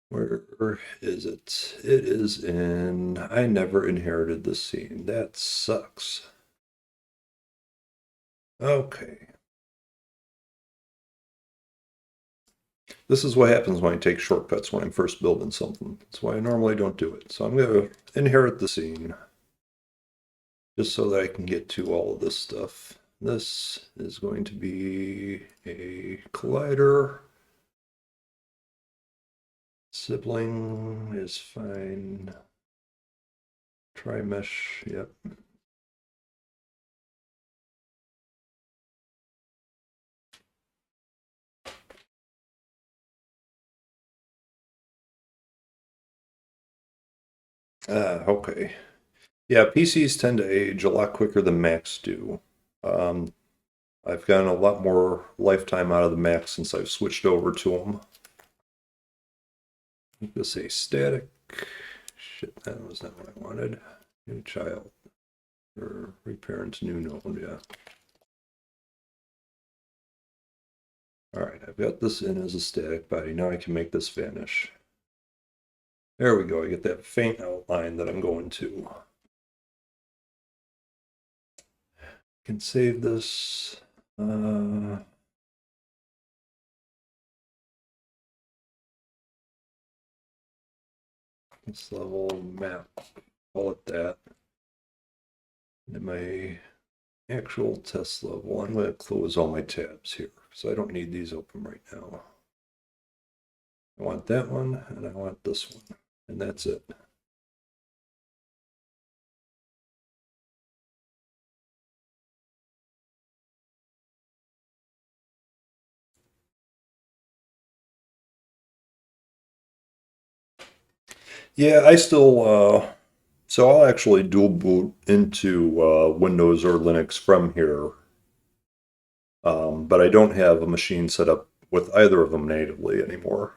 Where is it? It is in, I never inherited this scene. That sucks. Okay. This is what happens when I take shortcuts when I'm first building something. That's why I normally don't do it. So I'm going to inherit the scene just so that I can get to all of this stuff. This is going to be a collider. Sibling is fine. Try mesh, yep. Okay. Yeah, PCs tend to age a lot quicker than Macs do. I've gotten a lot more lifetime out of the Macs since I've switched over to them. Let's say static. Shit, that was not what I wanted. New child. Or reparent new node, yeah. Alright, I've got this in as a static body. Now I can make this vanish. There we go. I get that faint outline that I'm going to. Can save this. This level map, call it that. And my actual test level, I'm going to close all my tabs here because I don't need these open right now. I want that one and I want this one, and that's it. Yeah, I still, so I'll actually dual boot into Windows or Linux from here. But I don't have a machine set up with either of them natively anymore.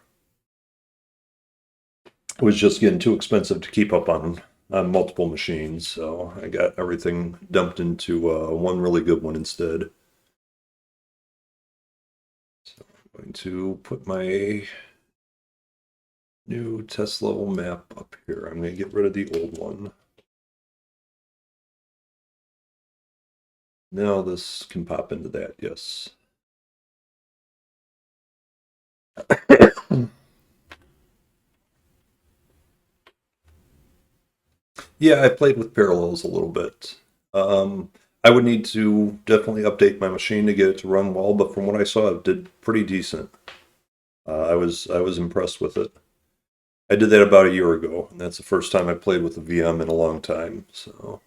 It was just getting too expensive to keep up on multiple machines, so I got everything dumped into one really good one instead. So I'm going to put my new test level map up here. I'm going to get rid of the old one. Now this can pop into that, yes. Yeah, I played with parallels a little bit. I would need to definitely update my machine to get it to run well, but from what I saw, it did pretty decent. I was impressed with it. I did that about a year ago, and that's the first time I played with a VM in a long time. So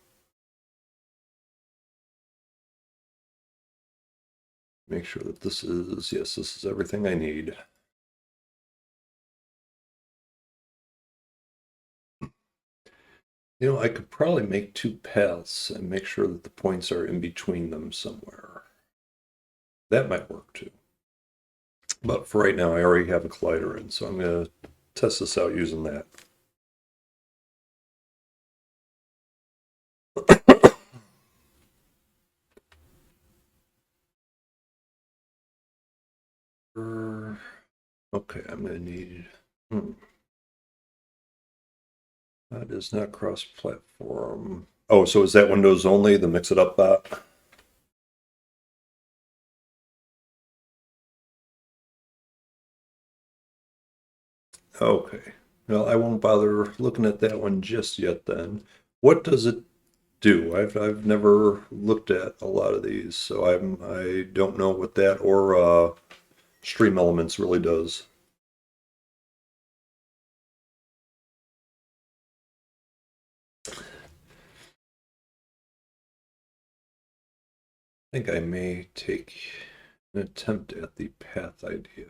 make sure that this is, yes, this is everything I need. You know, I could probably make two paths and make sure that the points are in between them somewhere. That might work too. But for right now, I already have a collider in, so I'm going to test this out using that. Okay, I'm going to need. That is not cross-platform. Oh, so is that Windows only, the Mix It Up bot? Okay. Well, I won't bother looking at that one just yet then. What does it do? I've never looked at a lot of these, so I don't know what that or Stream Elements really does. I think I may take an attempt at the path idea.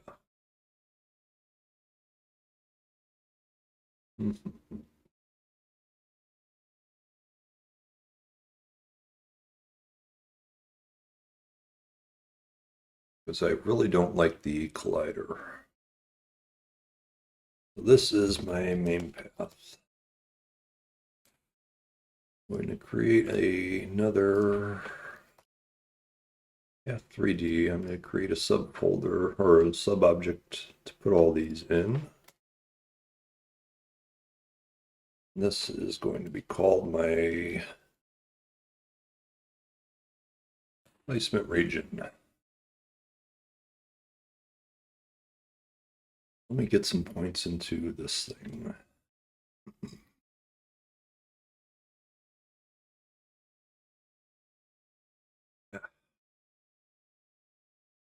Because I really don't like the collider. This is my main path. I'm going to create another path 3D. I'm going to create a subfolder or a sub-object to put all these in. This is going to be called my placement region. Let me get some points into this thing.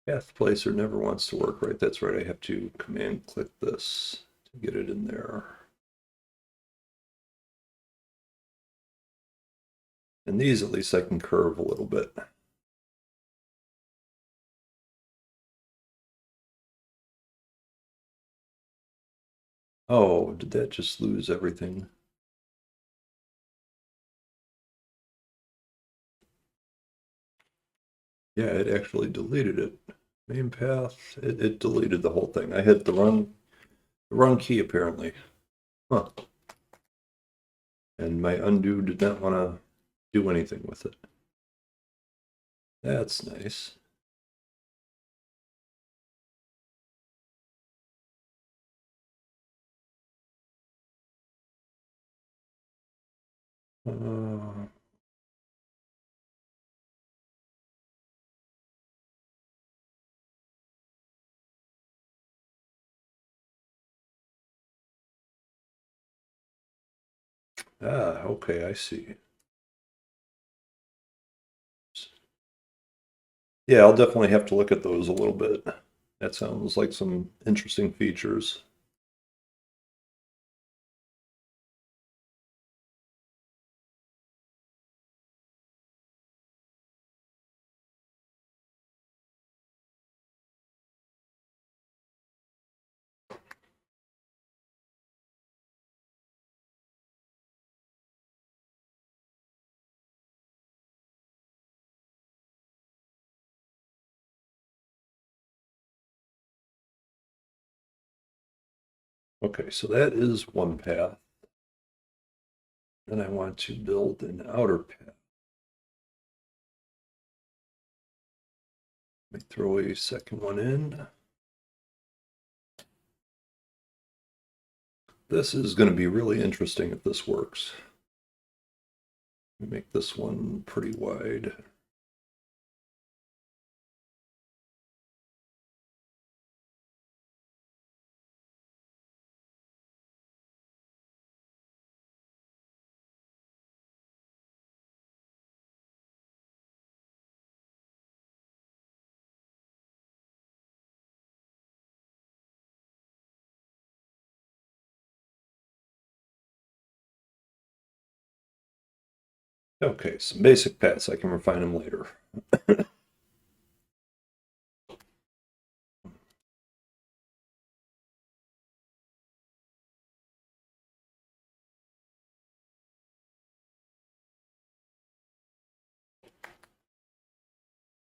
Path placer never wants to work right. That's right. I have to command click this to get it in there. And these at least I can curve a little bit. Oh, did that just lose everything? Yeah, it actually deleted it. Main path, it deleted the whole thing. I hit the wrong key apparently. Huh. And my undo did not want to do anything with it. That's nice. Uh, okay, I see. Yeah, I'll definitely have to look at those a little bit. That sounds like some interesting features. Okay, so that is one path. Then I want to build an outer path. Let me throw a second one in. This is going to be really interesting if this works. Let me make this one pretty wide. Okay, some basic paths. I can refine them later.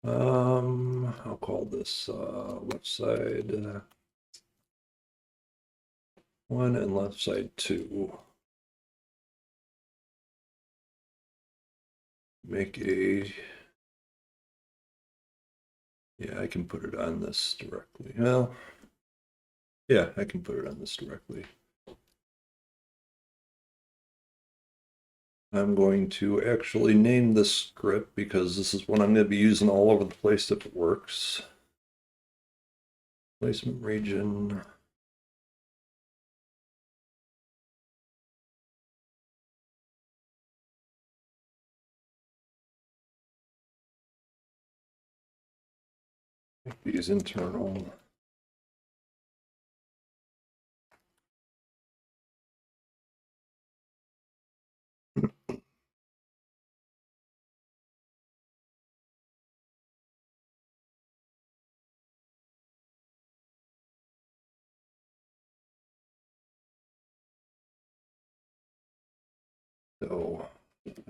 I'll call this left side 1 and left side 2. Make a, yeah, I can put it on this directly. Well, yeah, I can put it on this directly. I'm going to actually name this script because this is what I'm going to be using all over the place if it works. Placement region. Make these internal. So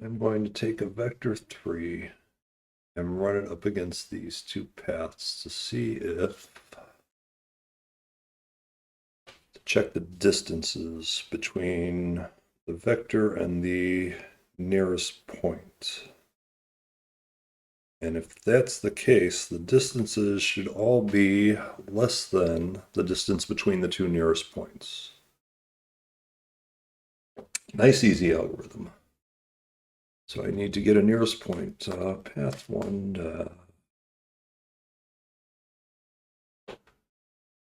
I'm going to take a vector 3 and run it up against these two paths to see if, to check the distances between the vector and the nearest point. And if that's the case, the distances should all be less than the distance between the two nearest points. Nice, easy algorithm. So I need to get a nearest point. Path 1,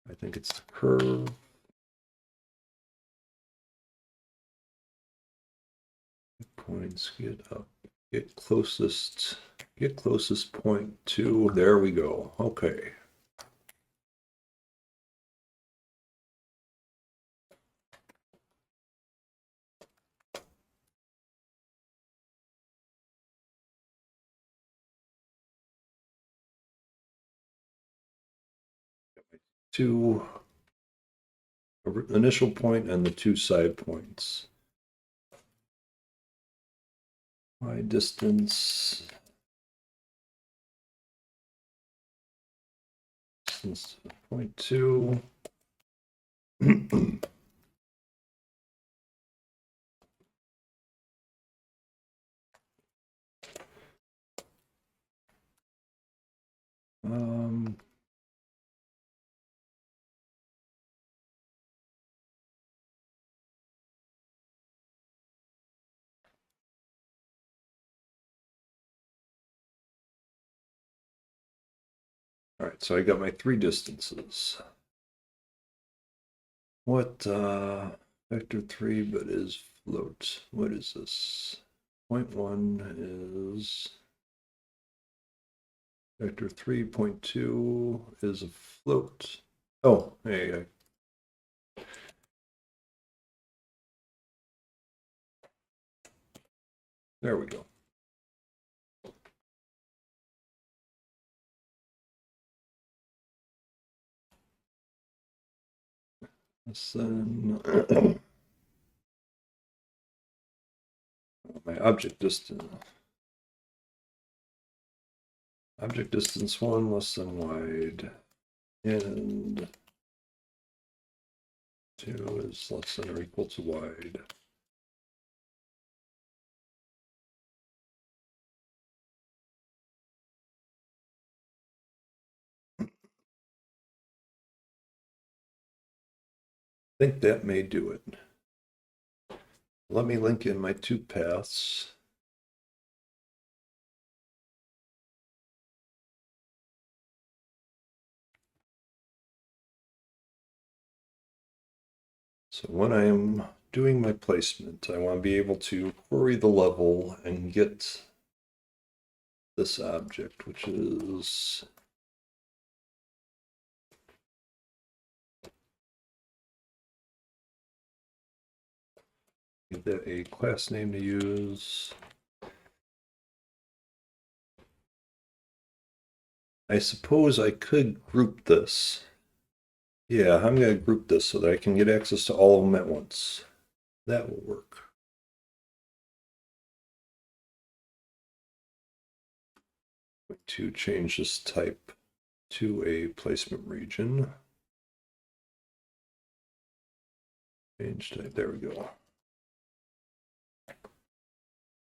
I think it's the curve. Points, get up, get closest point to, there we go. Okay. Two initial point and the two side points. My distance to point 2. Um, all right, so I got my 3 distances. What vector 3 but is float? What is this? Point 1 is vector 3.2 is a float. Oh, hey, there we go. Then my object distance 1 less than wide, and 2 is less than or equal to wide. I think that may do it. Let me link in my 2 paths. So when I am doing my placement, I want to be able to query the level and get this object, which is give that a class name to use. I suppose I could group this. Yeah, I'm going to group this so that I can get access to all of them at once. That will work. I'm going to change this type to a placement region. Change type, there we go.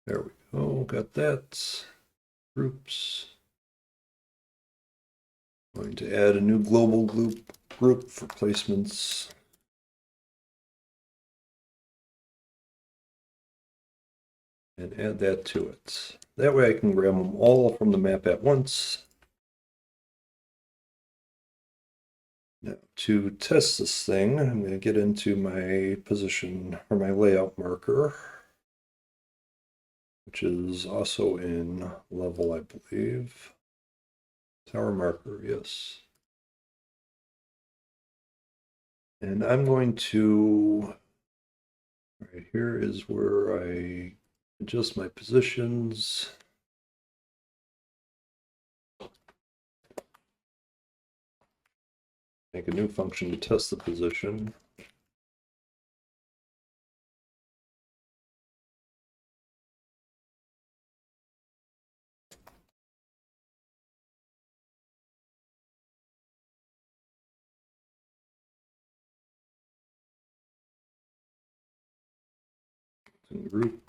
There we go, got that. Groups. Going to add a new global group for placements. And add that to it. That way I can grab them all from the map at once. Now, to test this thing, I'm going to get into my position or my layout marker, which is also in level, I believe. Tower marker, yes. And I'm going to, right here is where I adjust my positions. Make a new function to test the position. In group.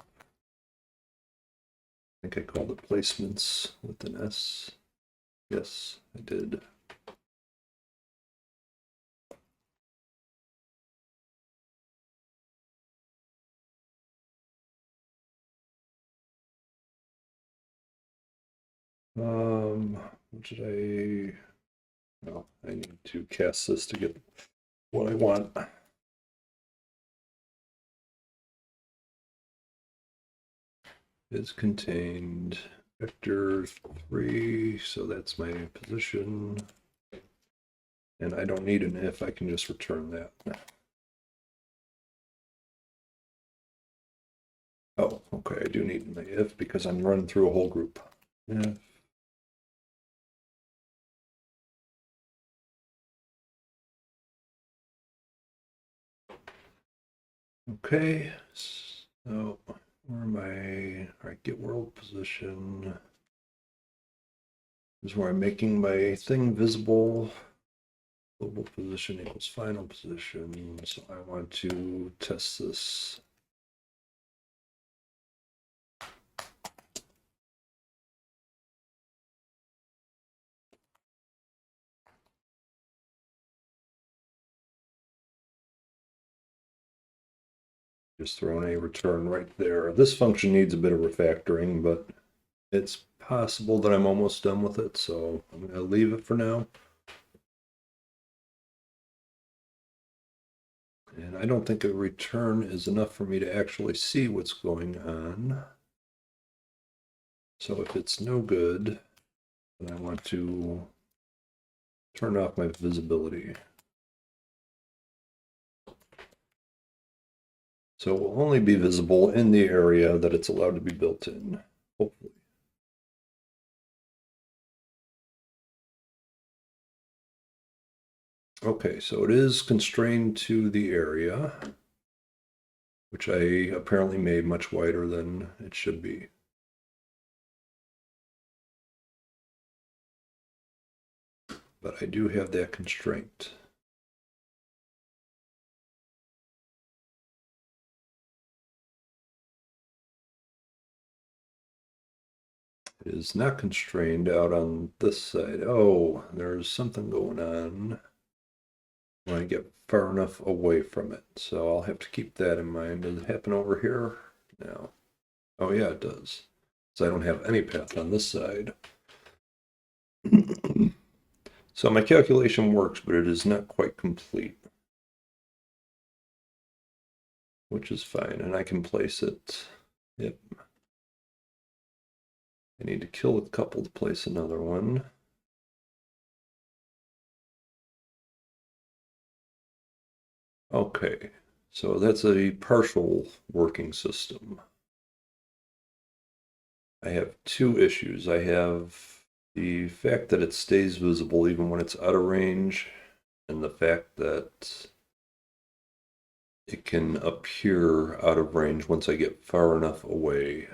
I think I called it placements with an S. Yes, I did. What should I? Well, I need to cast this to get what I want. Is contained vector 3, so that's my position. And I don't need an if, I can just return that. Oh, okay, I do need an if because I'm running through a whole group. Yeah. Okay, so where am I? All right, get world position. This is where I'm making my thing visible. Global position equals final position. So I want to test this. Just throwing a return right there. This function needs a bit of refactoring, but it's possible that I'm almost done with it, so I'm going to leave it for now. And I don't think a return is enough for me to actually see what's going on. So if it's no good, then I want to turn off my visibility. So it will only be visible in the area that it's allowed to be built in, hopefully. Okay, so it is constrained to the area, which I apparently made much wider than it should be. But I do have that constraint. It is not constrained out on this side. Oh, there's something going on when I get far enough away from it. So I'll have to keep that in mind. Does it happen over here? No. Oh yeah, it does. So I don't have any path on this side. So my calculation works, but it is not quite complete, which is fine. And I can place it. Yep. I need to kill a couple to place another one. Okay, so that's a partial working system. I have two issues. I have the fact that it stays visible even when it's out of range, and the fact that it can appear out of range once I get far enough away.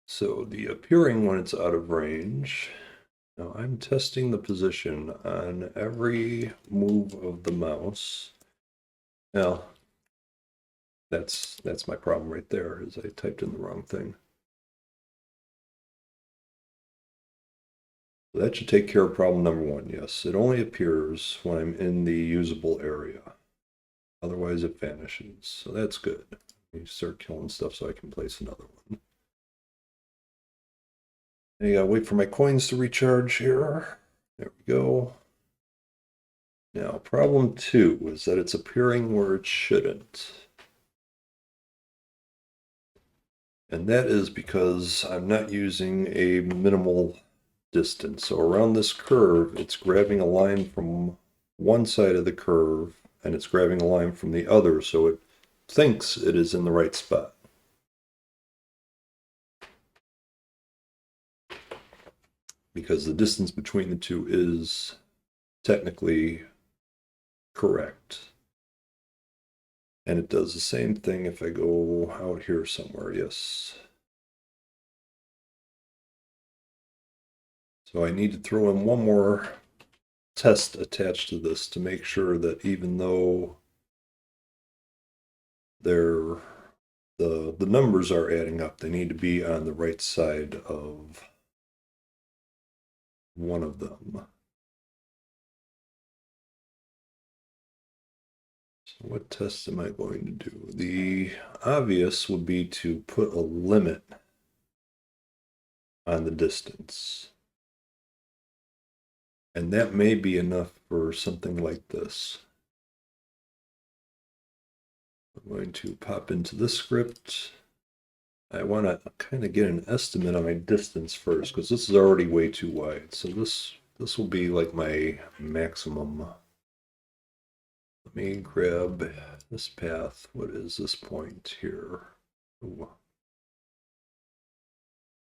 So the appearing when it's out of range. Now I'm testing the position on every move of the mouse. Now, that's my problem right there, is I typed in the wrong thing. So that should take care of problem number one. Yes, it only appears when I'm in the usable area. Otherwise it vanishes. So that's good. Let me start killing stuff so I can place another one. I gotta wait for my coins to recharge here. There we go. Now, problem two is that it's appearing where it shouldn't. And that is because I'm not using a minimal distance. So around this curve, it's grabbing a line from one side of the curve and it's grabbing a line from the other, so it thinks it is in the right spot. Because the distance between the two is technically correct. And it does the same thing if I go out here somewhere, yes. So I need to throw in one more test attached to this to make sure that even though the numbers are adding up, they need to be on the right side of one of them. So what tests am I going to do? The obvious would be to put a limit on the distance. And that may be enough for something like this. I'm going to pop into this script. I want to kind of get an estimate on my distance first, because this is already way too wide. So this will be like my maximum. Let me grab this path. What is this point here? Ooh.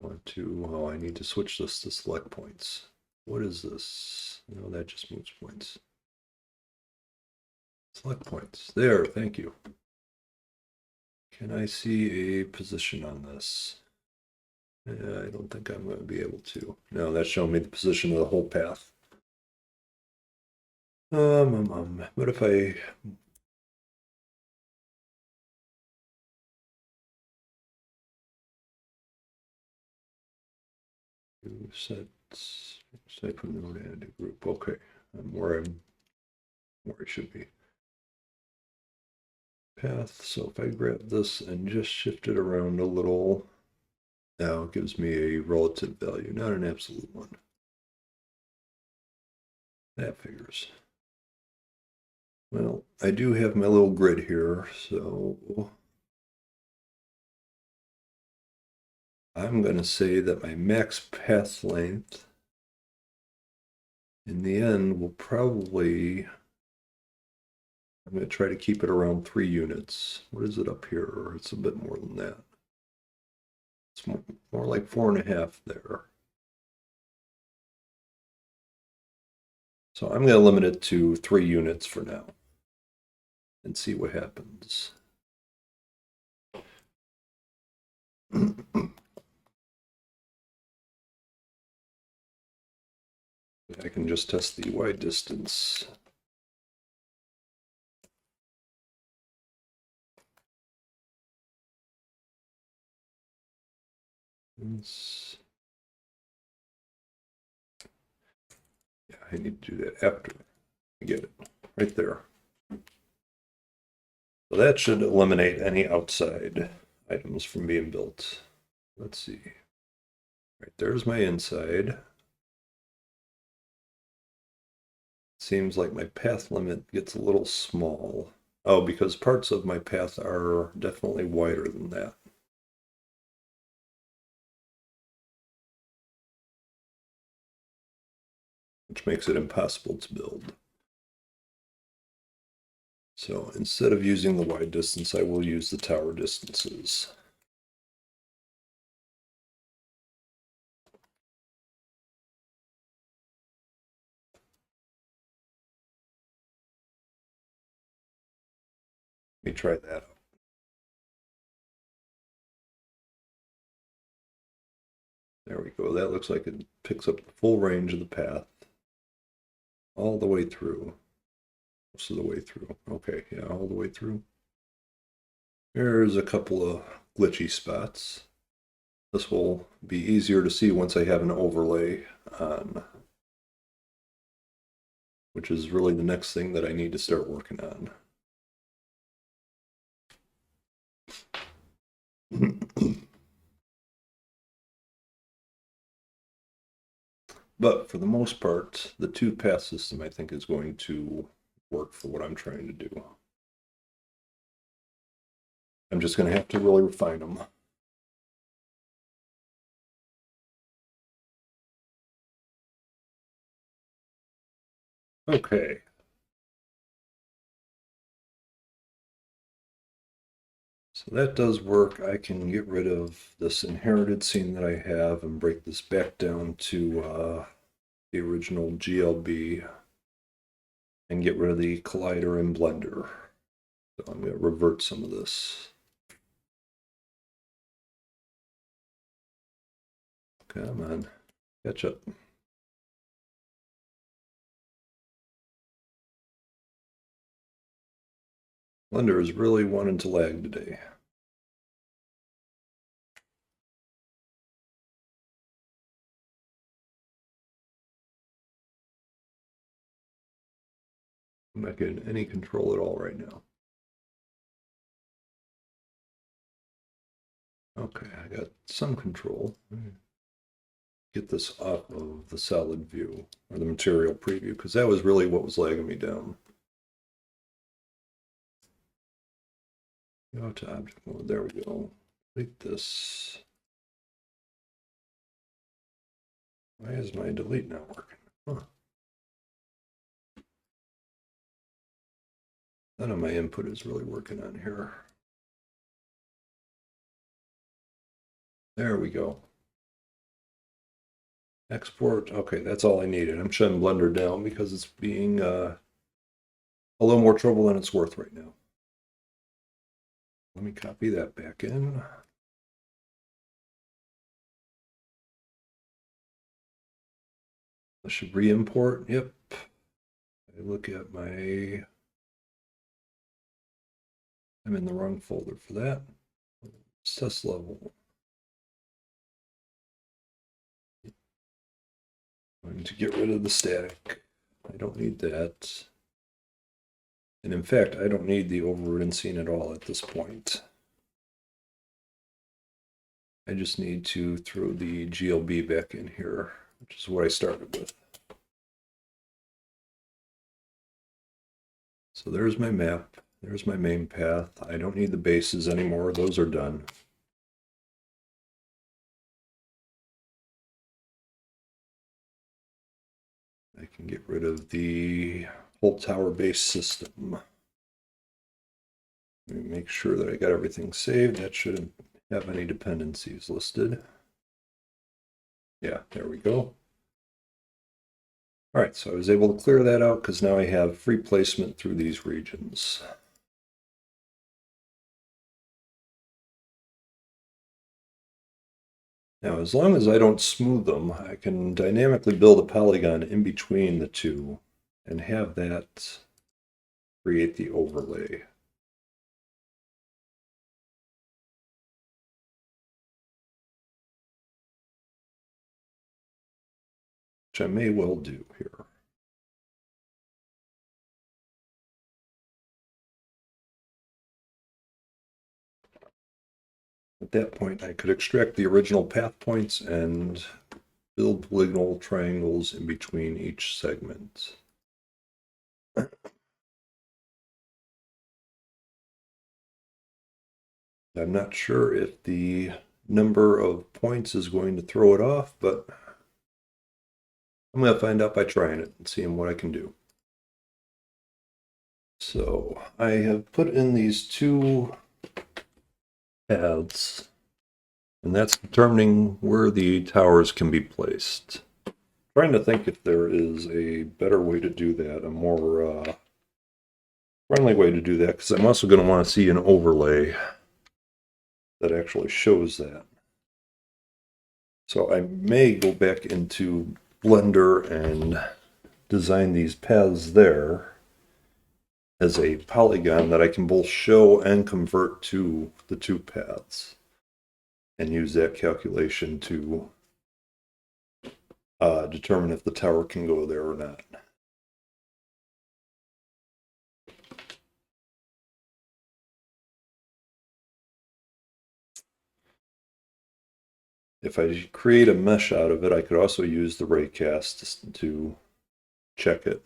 Oh, I need to switch this to select points. What is this? No, that just moves points. Select points. There, thank you. Can I see a position on this? I don't think I'm going to be able to. No, that's showing me the position of the whole path. What if I set from node and a group? Okay, I'm where I should be. Path. So if I grab this and just shift it around a little, now it gives me a relative value, not an absolute one. That figures. Well, I do have my little grid here, so I'm going to say that my max path length in the end will probably, I'm going to try to keep it around 3 units. What is it up here? It's a bit more than that. It's more like 4.5 there. So I'm going to limit it to 3 units for now and see what happens. I can just test the Y distance. Yeah, I need to do that after I get it right there. So that should eliminate any outside items from being built. Let's see. Right, there's my inside. Seems like my path limit gets a little small. Oh, because parts of my path are definitely wider than that. Which makes it impossible to build. So instead of using the wide distance, I will use the tower distances. Let me try that out. There we go. That looks like it picks up the full range of the path all the way through. Most of the way through. Okay, yeah, all the way through. There's a couple of glitchy spots. This will be easier to see once I have an overlay on, which is really the next thing that I need to start working on. But for the most part, the two path system I think is going to work for what I'm trying to do. I'm just going to have to really refine them. Okay. So that does work. I can get rid of this inherited scene that I have and break this back down to the original GLB and get rid of the collider and blender. So I'm going to revert some of this. Come on, catch up. Blender is really wanting to lag today. I'm not getting any control at all right now. Okay, I got some control. Get this off of the solid view or the material preview because that was really what was lagging me down. Go to object mode. There we go. Delete this. Why is my delete not working? Huh. None of my input is really working on here. There we go. Export. Okay, that's all I needed. I'm shutting Blender down because it's being a little more trouble than it's worth right now. Let me copy that back in. I should re-import. Yep. I look at my. I'm in the wrong folder for that. Test level. I'm going to get rid of the static. I don't need that. And in fact, I don't need the overridden scene at all at this point. I just need to throw the GLB back in here, which is what I started with. So there's my map. There's my main path. I don't need the bases anymore. Those are done. I can get rid of the whole tower base system. Let me make sure that I got everything saved. That shouldn't have any dependencies listed. Yeah, there we go. All right, so I was able to clear that out because now I have free placement through these regions. Now, as long as I don't smooth them, I can dynamically build a polygon in between the two and have that create the overlay. which I may well do here. At that point, I could extract the original path points and build polygonal triangles in between each segment. I'm not sure if the number of points is going to throw it off, but I'm going to find out by trying it and seeing what I can do. So I have put in these two paths, and that's determining where the towers can be placed. Trying to think if there is a better way to do that, a more friendly way to do that, because I'm also going to want to see an overlay that actually shows that. So I may go back into Blender and design these paths there as a polygon that I can both show and convert to the two paths, and use that calculation to determine if the tower can go there or not. If I create a mesh out of it, I could also use the raycast to check it,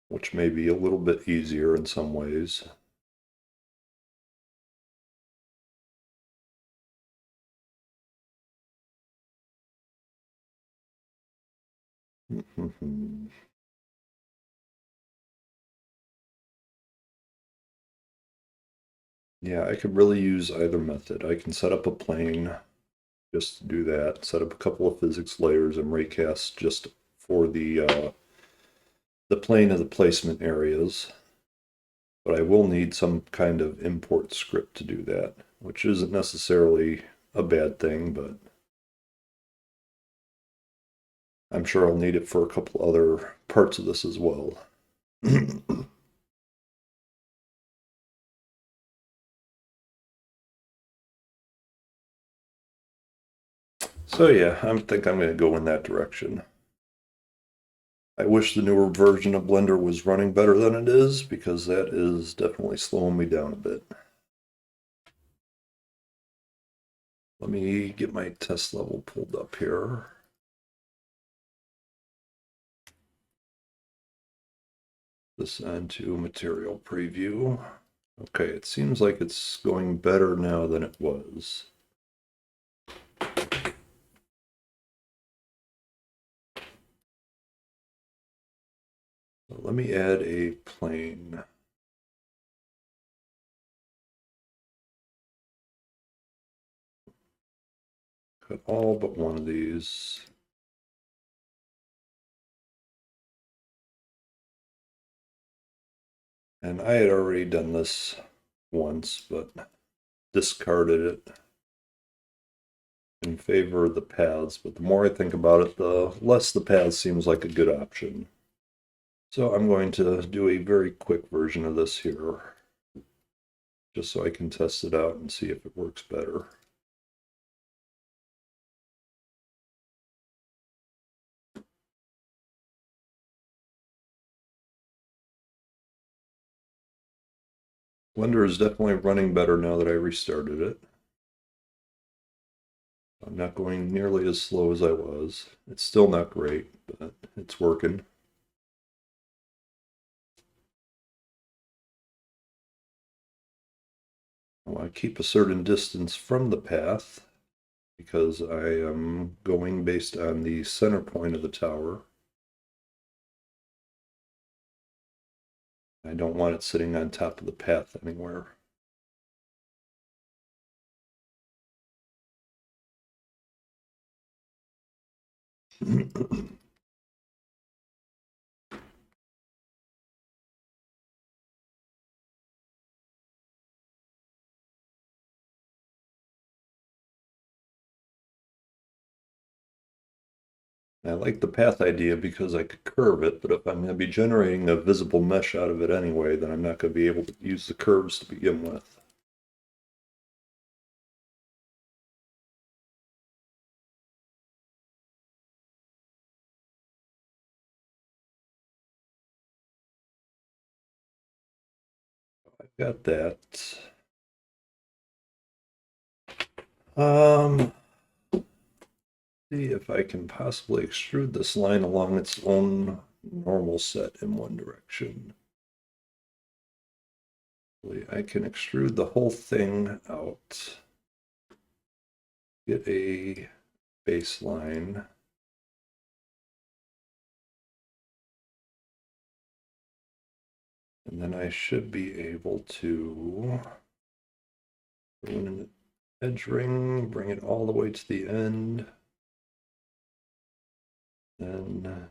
which may be a little bit easier in some ways. Yeah, I could really use either method. I can set up a plane just to do that, set up a couple of physics layers and raycast just for the plane of the placement areas. But I will need some kind of import script to do that, which isn't necessarily a bad thing, but I'm sure I'll need it for a couple other parts of this as well. So yeah, I think I'm going to go in that direction. I wish the newer version of Blender was running better than it is, because that is definitely slowing me down a bit. Let me get my test level pulled up here. This onto material preview. Okay, it seems like it's going better now than it was. So let me add a plane. Cut all but one of these. And I had already done this once, but discarded it in favor of the paths. But the more I think about it, the less the paths seems like a good option. So I'm going to do a very quick version of this here, just so I can test it out and see if it works better. Blender is definitely running better now that I restarted it. I'm not going nearly as slow as I was. It's still not great, but it's working. I want to keep a certain distance from the path, because I am going based on the center point of the tower. I don't want it sitting on top of the path anywhere. I like the path idea because I could curve it, but if I'm going to be generating a visible mesh out of it anyway, then I'm not going to be able to use the curves to begin with. got that. See if I can possibly extrude this line along its own normal set in one direction. I can extrude the whole thing out. Get a baseline. And then I should be able to bring in an edge ring, bring it all the way to the end. Then,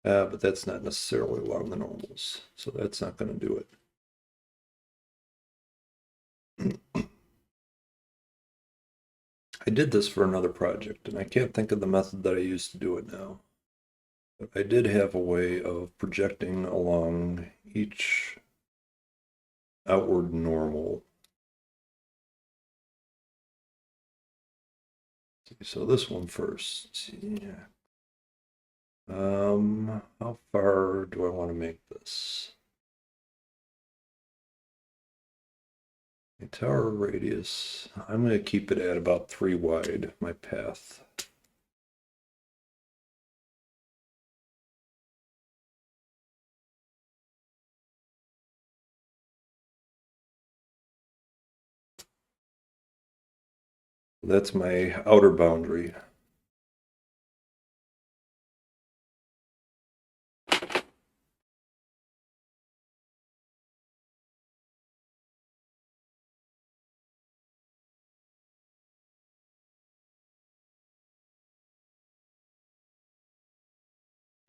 but that's not necessarily along the normals, so that's not going to do it. I did this for another project, and I can't think of the method that I used to do it now. But I did have a way of projecting along each outward normal. So this one first. Yeah. How far do I want to make this? My tower radius, I'm going to keep it at about 3 wide, my path. That's my outer boundary.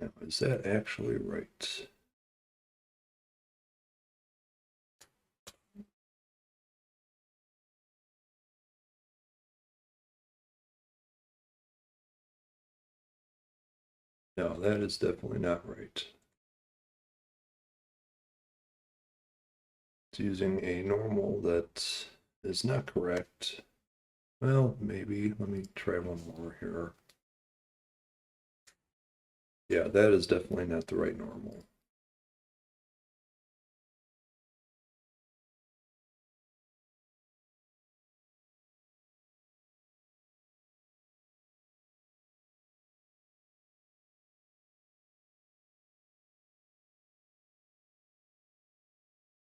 Now, is that actually right? No, that is definitely not right. It's using a normal that is not correct. Well, maybe. Let me try one more here. Yeah, that is definitely not the right normal.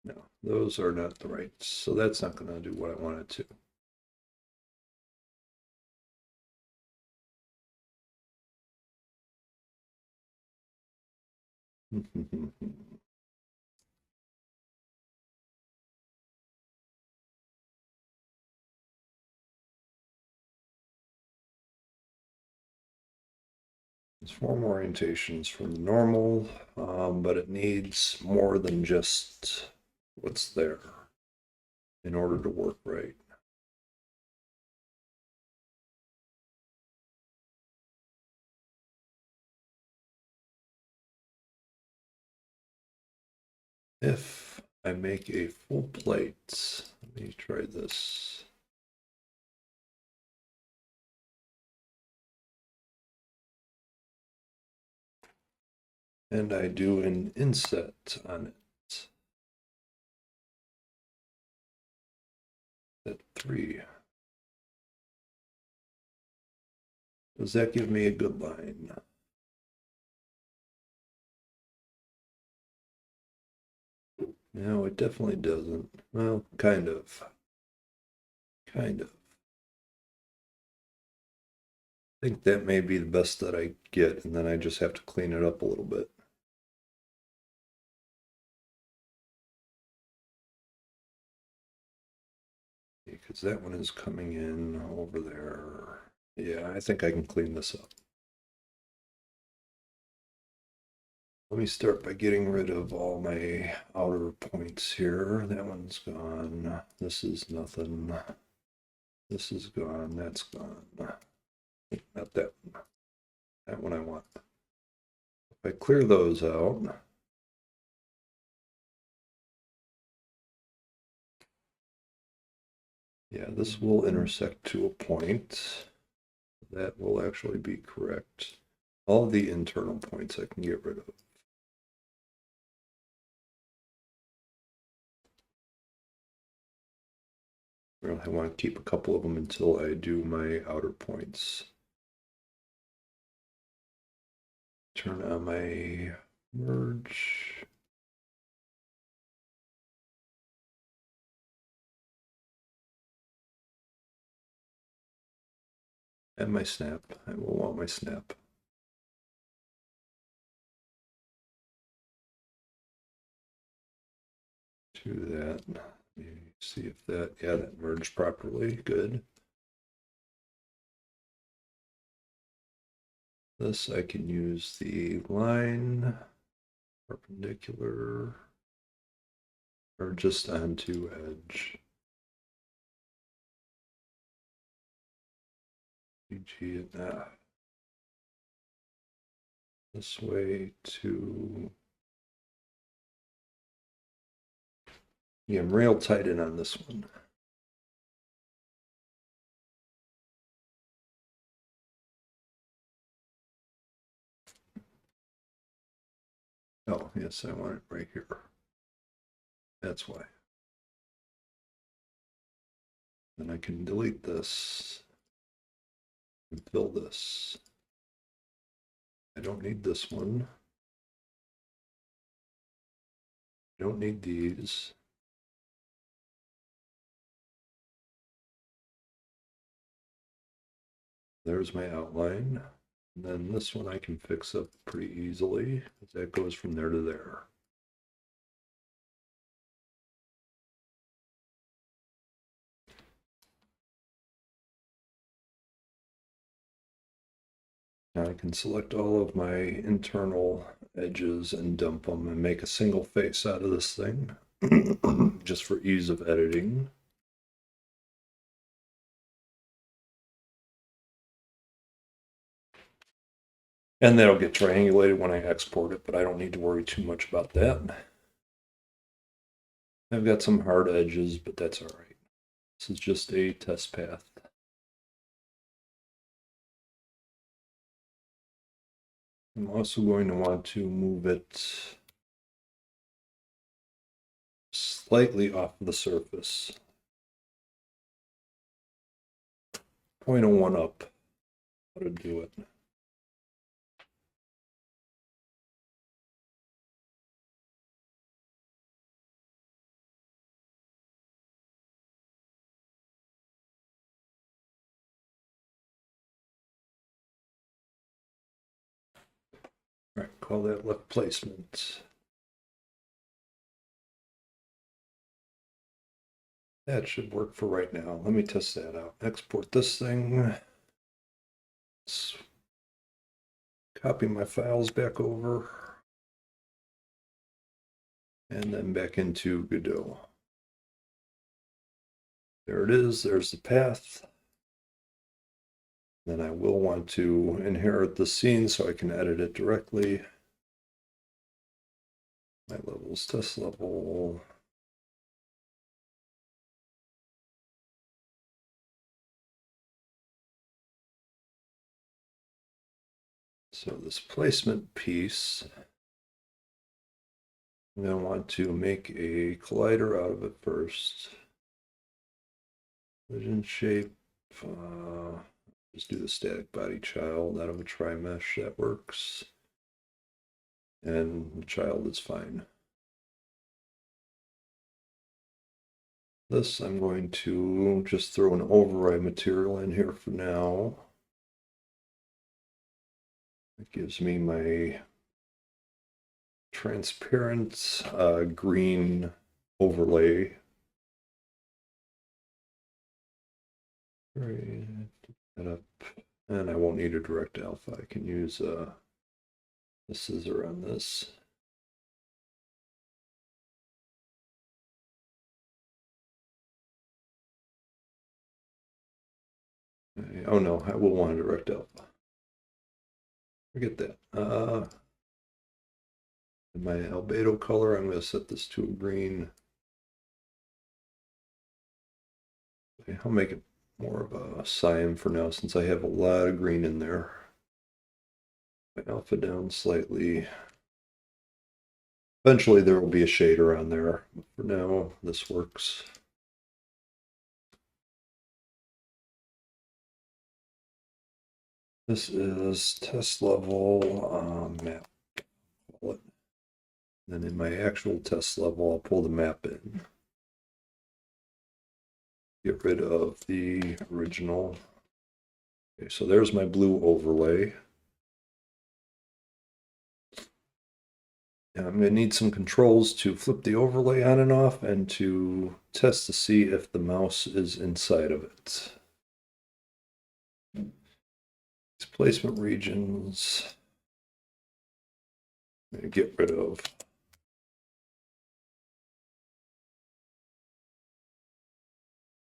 No, those are not the right. So that's not going to do what I want it to. It's form orientations from the normal, but it needs more than just what's there in order to work right. If I make a full plate, let me try this. And I do an inset on it at 3. Does that give me a good line? No, it definitely doesn't. Well, kind of. Kind of. I think that may be the best that I get, and then I just have to clean it up a little bit. Because that one is coming in over there. Yeah, I think I can clean this up. Let me start by getting rid of all my outer points here. That one's gone. This is nothing. This is gone. That's gone. Not that one. That one I want. If I clear those out, yeah, this will intersect to a point. That will actually be correct. All the internal points I can get rid of. I want to keep a couple of them until I do my outer points. Turn on my merge. And my snap. I will want my snap. Do that. Let me see if that, yeah, that merged properly. Good. This I can use the line, perpendicular, or just onto edge. GG it. This way to, yeah, I'm real tight in on this one. Oh, yes, I want it right here. That's why. Then I can delete this and fill this. I don't need this one. I don't need these. There's my outline. And then this one I can fix up pretty easily. That goes from there to there. Now I can select all of my internal edges and dump them and make a single face out of this thing, just for ease of editing. And that'll get triangulated when I export it, but I don't need to worry too much about that. I've got some hard edges, but that's all right. This is just a test path. I'm also going to want to move it slightly off the surface. 0.01 up. How to do it. All right, call that left placement. That should work for right now. Let me test that out. Export this thing. Let's copy my files back over. And then back into Godot. There it is. There's the path. Then I will want to inherit the scene so I can edit it directly. My levels, test level. So this placement piece, I'm going to want to make a collider out of it first. Collision shape. Just do the static body child out of a tri-mesh. That works. And the child is fine. This I'm going to just throw an override material in here for now. It gives me my transparent green overlay. That up. And I won't need a direct alpha. I can use a scissor on this. Oh no, I will want a direct alpha. Forget that. My albedo color, I'm going to set this to a green. Okay, I'll make it more of a cyan for now since I have a lot of green in there. My alpha down slightly. Eventually there will be a shader on there. But for now, this works. This is test level map. Call it. Then in my actual test level, I'll pull the map in. Get rid of the original. Okay, so there's my blue overlay. And I'm going to need some controls to flip the overlay on and off and to test to see if the mouse is inside of it. These placement regions, I'm going to get rid of.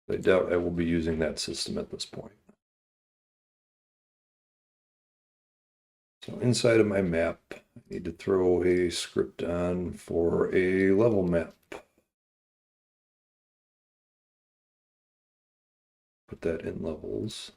I doubt I will be using that system at this point. So inside of my map, I need to throw a script on for a level map. Put that in levels.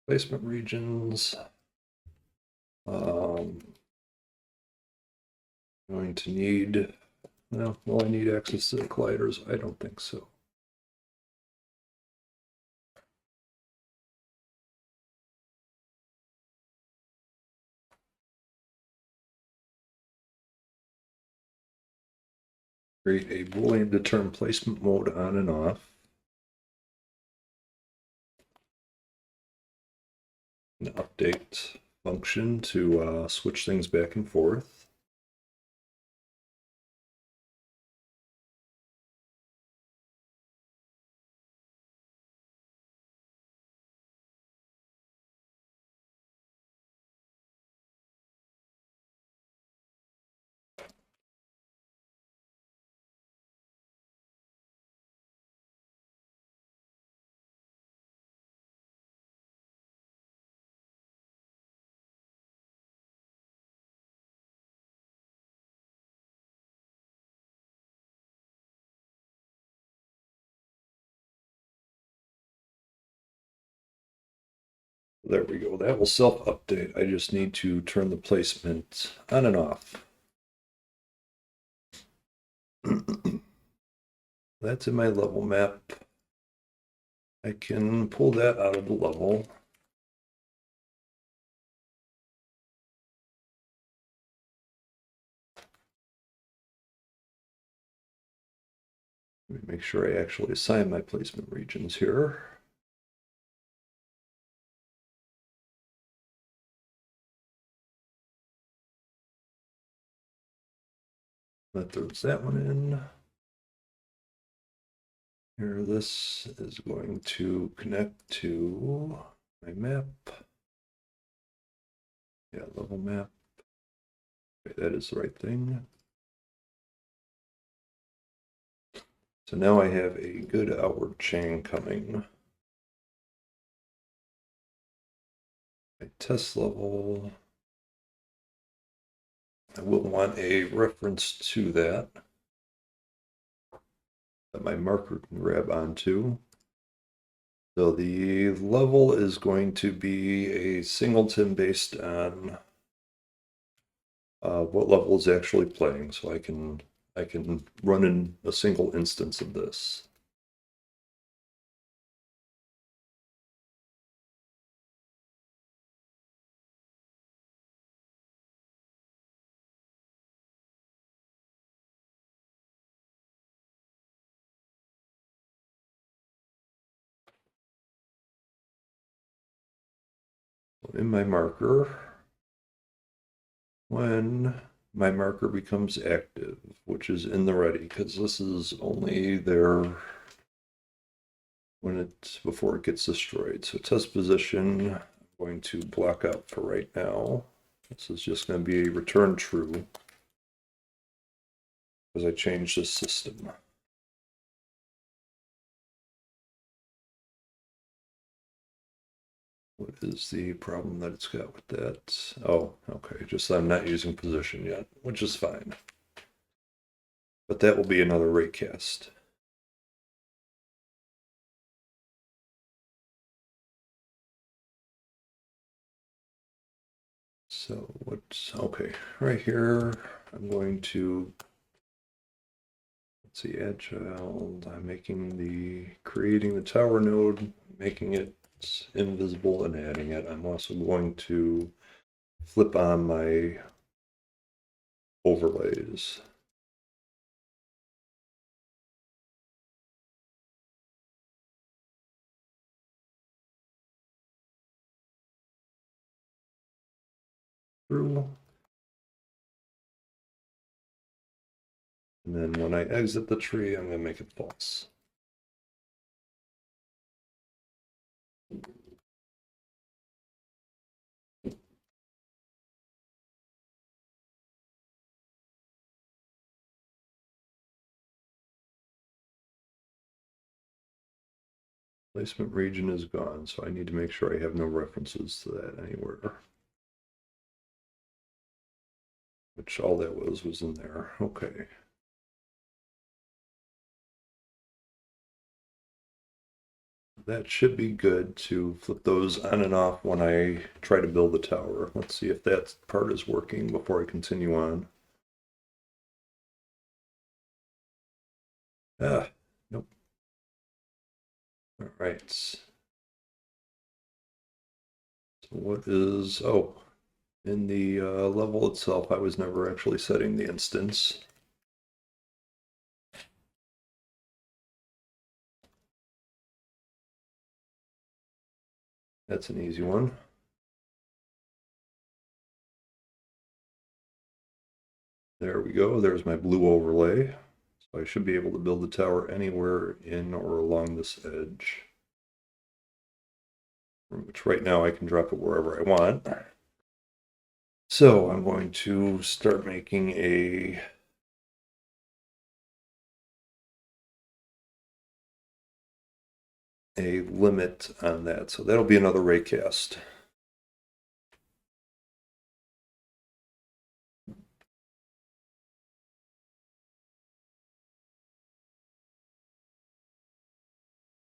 Placement regions. Going to need, well, will I need access to the colliders? I don't think so. Create a Boolean to turn placement mode on and off. An update function to switch things back and forth. There we go. That will self-update. I just need to turn the placement on and off. That's in my level map. I can pull that out of the level. Let me make sure I actually assign my placement regions here. That throws that one in. Here, this is going to connect to my map. Yeah, level map. Okay, that is the right thing. So now I have a good outward chain coming. My test level. I will want a reference to that my marker can grab onto. So the level is going to be a singleton based on what level is actually playing. So I can run in a single instance of this. In my marker, when my marker becomes active, which is in the ready, because this is only there when it's before it gets destroyed. So test position, I'm going to block out for right now. This is just going to be a return true because I changed the system. What is the problem that it's got with that? Oh, okay, just I'm not using position yet, which is fine. But that will be another raycast. So what's, okay, right here, I'm going to, let's see, agile, I'm creating the tower node, making it invisible and adding it. I'm also going to flip on my overlays. Through. And then when I exit the tree, I'm going to make it false. Placement region is gone, so I need to make sure I have no references to that anywhere. Which all that was in there. Okay. That should be good to flip those on and off when I try to build the tower. Let's see if that part is working before I continue on. Ah, nope. All right. So what is, oh, in the level itself, I was never actually setting the instance. That's an easy one. There we go. There's my blue overlay. So I should be able to build the tower anywhere in or along this edge. Which right now I can drop it wherever I want. So I'm going to start making a limit on that. So that'll be another raycast.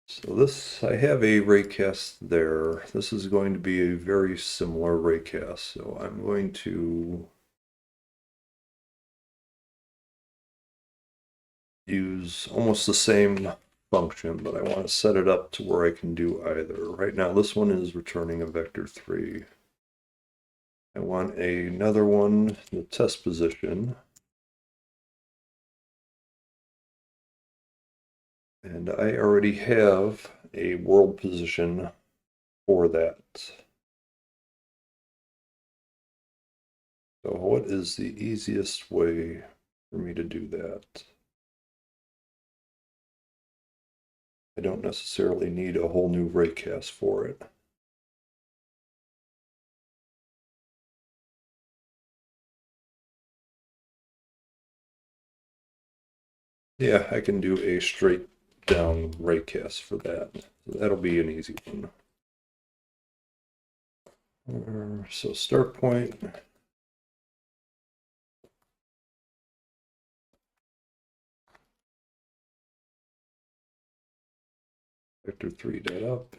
So this, I have a raycast there. This is going to be a very similar raycast. So I'm going to use almost the same function, but I want to set it up to where I can do either. Right now, this one is returning a vector 3. I want another one, the test position. And I already have a world position for that. So what is the easiest way for me to do that? I don't necessarily need a whole new raycast for it. Yeah, I can do a straight down raycast for that. So that'll be an easy one. So start point. Vector 3 dot up.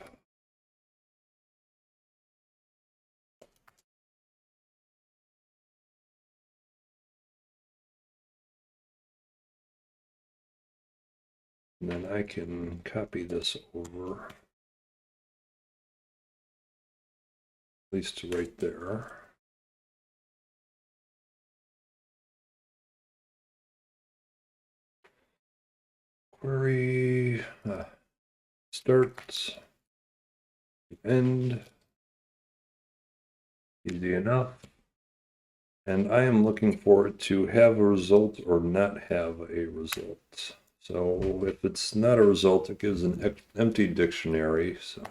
And then I can copy this over, at least to right there. Query, start, end, easy enough. And I am looking for it to have a result or not have a result. So if it's not a result, it gives an empty dictionary. So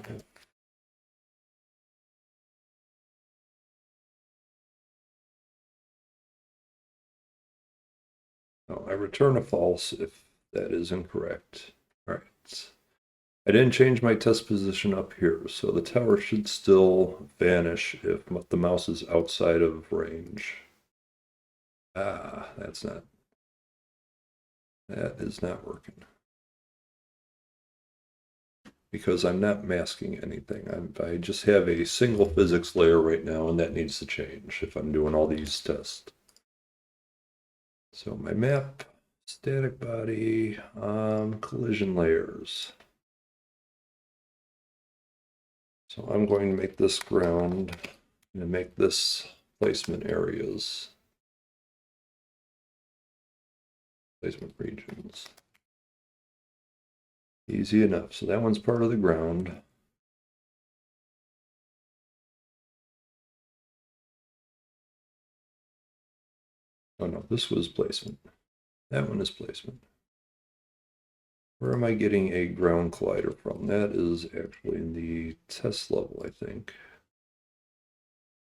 I return a false if that is incorrect. All right. I didn't change my test position up here, so the tower should still vanish if the mouse is outside of range. Ah, that's not. That is not working. Because I'm not masking anything. I just have a single physics layer right now, and that needs to change if I'm doing all these tests. So my map, static body, collision layers. So I'm going to make this ground and make this placement areas, placement regions. Easy enough. So that one's part of the ground. Oh no, this was placement. That one is placement. Where am I getting a ground collider from? That is actually in the test level, I think.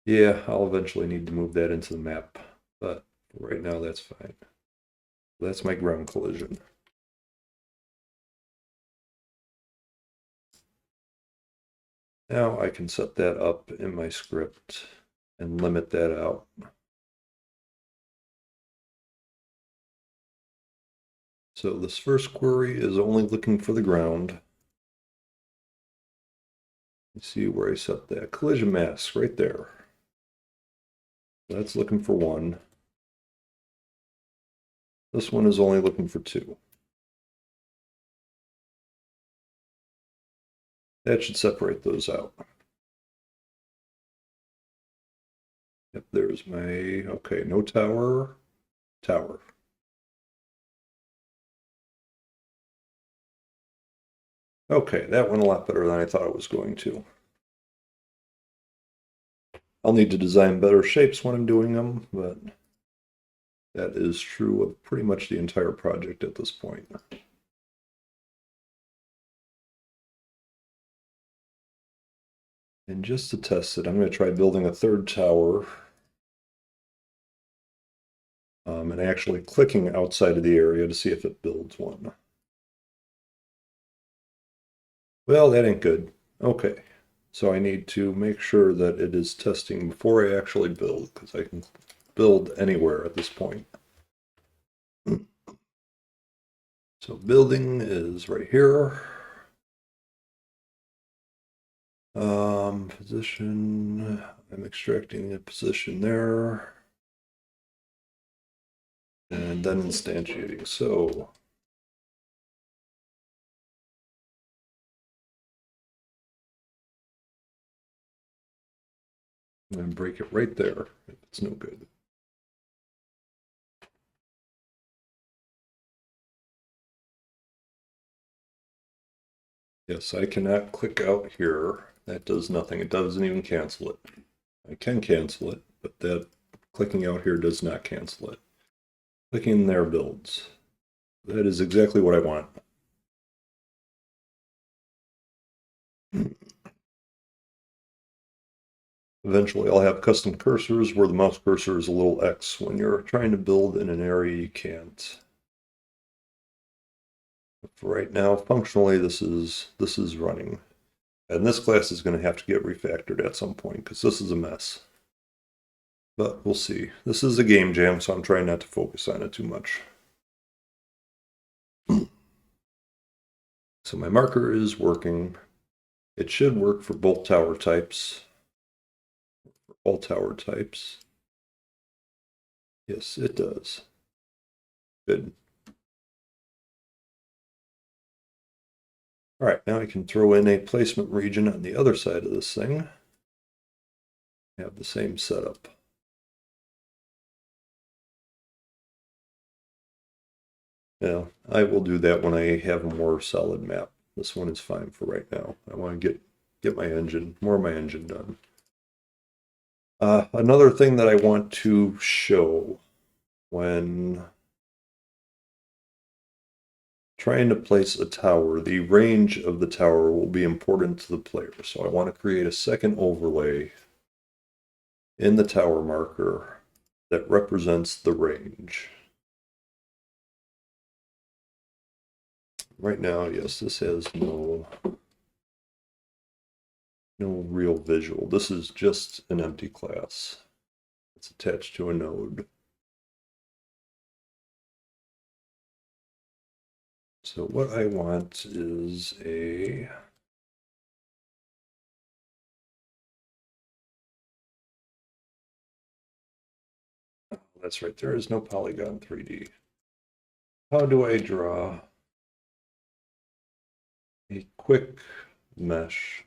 Yeah, I'll eventually need to move that into the map, but right now that's fine. That's my ground collision. Now I can set that up in my script and limit that out. So this first query is only looking for the ground. You see where I set that collision mask right there. That's looking for 1. This one is only looking for 2. That should separate those out. Yep, there's my, okay, no tower, tower. Okay, that went a lot better than I thought it was going to. I'll need to design better shapes when I'm doing them, but that is true of pretty much the entire project at this point. And just to test it, I'm going to try building a 3rd tower. And actually clicking outside of the area to see if it builds one. Well, that ain't good. Okay, so I need to make sure that it is testing before I actually build, because I can build anywhere at this point. So building is right here. Position, I'm extracting a position there. And then instantiating. So I'm going to break it right there if it's no good. Yes, I cannot click out here. That does nothing. It doesn't even cancel it. I can cancel it, but that clicking out here does not cancel it. Clicking there builds. That is exactly what I want. Eventually I'll have custom cursors where the mouse cursor is a little X. When you're trying to build in an area, you can't. For right now, functionally, this is running. And this class is going to have to get refactored at some point because this is a mess. But we'll see. This is a game jam, so I'm trying not to focus on it too much. So my marker is working. It should work for both tower types. For all tower types. Yes, it does. Good. All right, now I can throw in a placement region on the other side of this thing. Have the same setup. Yeah, I will do that when I have a more solid map. This one is fine for right now. I want to get my engine, more of my engine done. Another thing that I want to show when trying to place a tower, the range of the tower will be important to the player. So I want to create a second overlay in the tower marker that represents the range. Right now, yes, this has no real visual. This is just an empty class. It's attached to a node. So what I want is a that's right, there is no polygon 3D. How do I draw a quick mesh?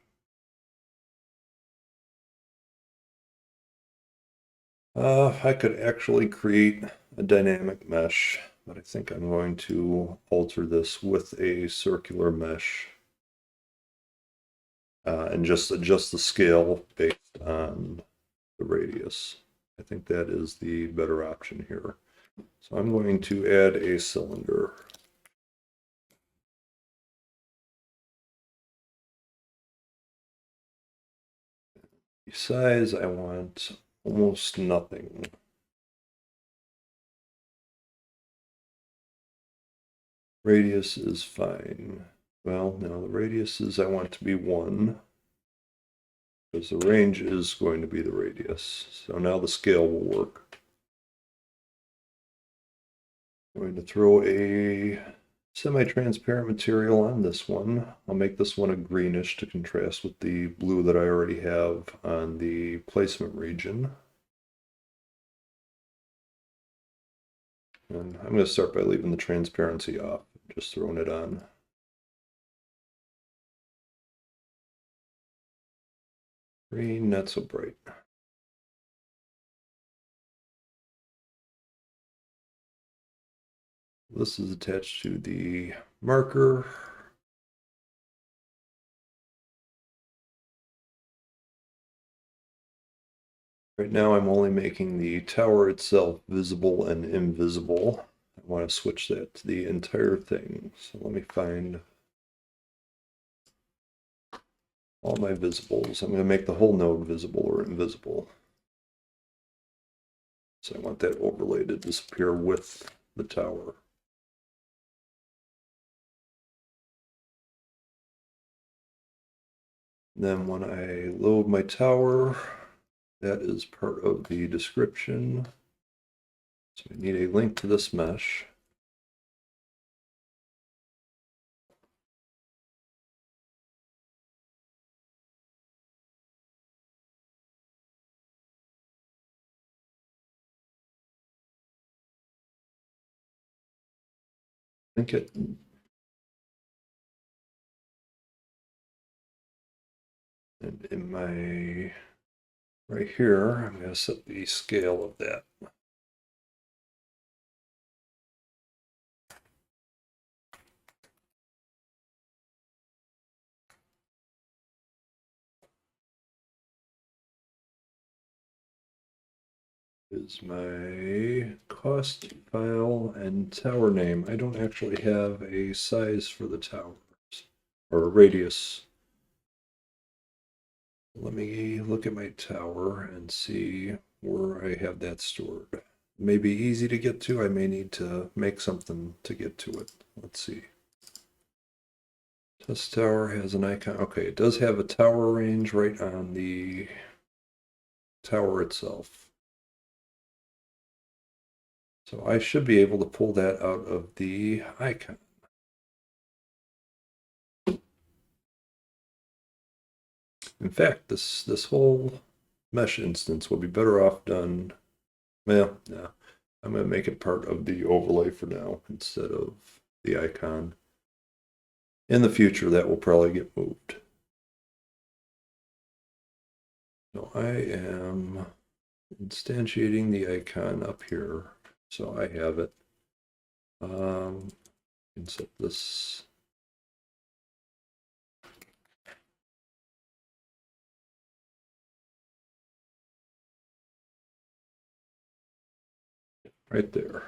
I could actually create a dynamic mesh, but I think I'm going to alter this with a circular mesh and just adjust the scale based on the radius. I think that is the better option here. So I'm going to add a cylinder. The size, I want almost nothing. Radius is fine. Well, no, the radius is I want to be 1 because the range is going to be the radius. So now the scale will work. I'm going to throw a semi-transparent material on this one. I'll make this one a greenish to contrast with the blue that I already have on the placement region. And I'm going to start by leaving the transparency off, just throwing it on. Green, not so bright. This is attached to the marker. Right now I'm only making the tower itself visible and invisible. I want to switch that to the entire thing. So let me find all my visibles. I'm going to make the whole node visible or invisible. So I want that overlay to disappear with the tower. Then when I load my tower, that is part of the description. So I need a link to this mesh. Link it. And in my, right here, I'm going to set the scale of that. Is my cost file and tower name. I don't actually have a size for the towers or a radius. Let me look at my tower and see where I have that stored. It may be easy to get to. I may need to make something to get to it. Let's see. Test tower has an icon. Okay, it does have a tower range right on the tower itself. So I should be able to pull that out of the icon. In fact, this whole mesh instance will be better off done. Well, no, I'm going to make it part of the overlay for now instead of the icon. In the future, that will probably get moved. So I am instantiating the icon up here, so I have it. And set this. Right there.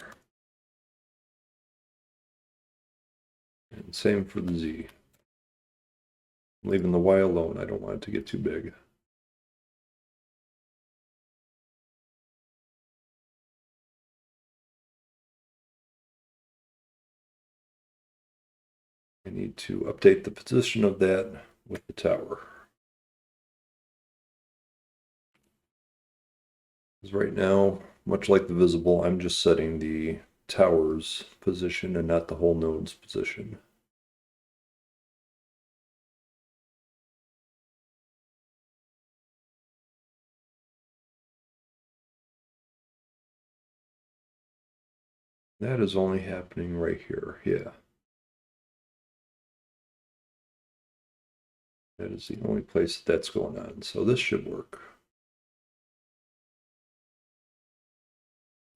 And same for the Z. I'm leaving the Y alone. I don't want it to get too big. I need to update the position of that with the tower. Because right now, much like the visible, I'm just setting the tower's position and not the whole node's position. That is only happening right here. Yeah. That is the only place that's going on. So this should work.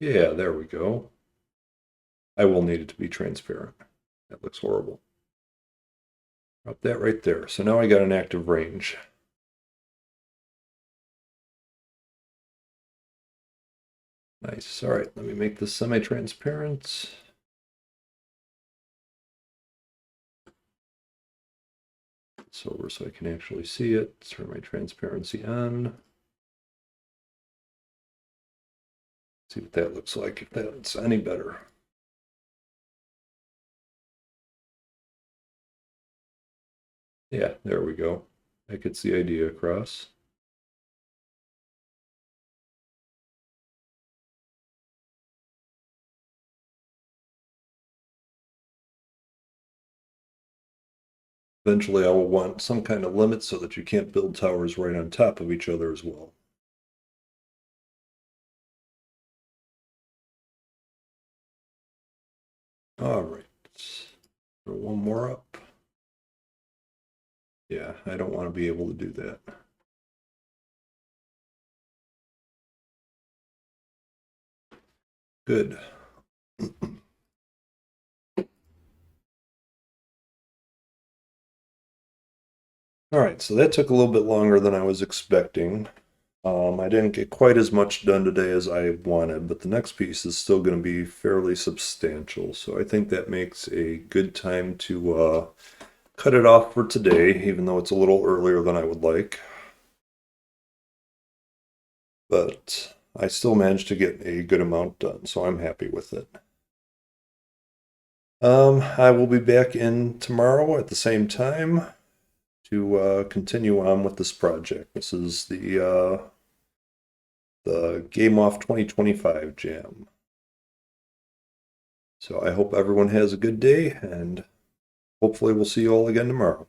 Yeah, there we go. I will need it to be transparent. That looks horrible. Drop that right there. So now I got an active range. Nice. All right, let me make this semi-transparent. It's over so I can actually see it. Turn my transparency on. See what that looks like, if that's any better. Yeah, there we go. That gets the idea across. Eventually, I will want some kind of limit so that you can't build towers right on top of each other as well. All right. Throw one more up. Yeah, I don't want to be able to do that. Good. All right, so that took a little bit longer than I was expecting. I didn't get quite as much done today as I wanted, but the next piece is still going to be fairly substantial. So I think that makes a good time to cut it off for today, even though it's a little earlier than I would like. But I still managed to get a good amount done, so I'm happy with it. I will be back in tomorrow at the same time to continue on with this project. This is the Game Off 2025 jam. So I hope everyone has a good day, and hopefully we'll see you all again tomorrow.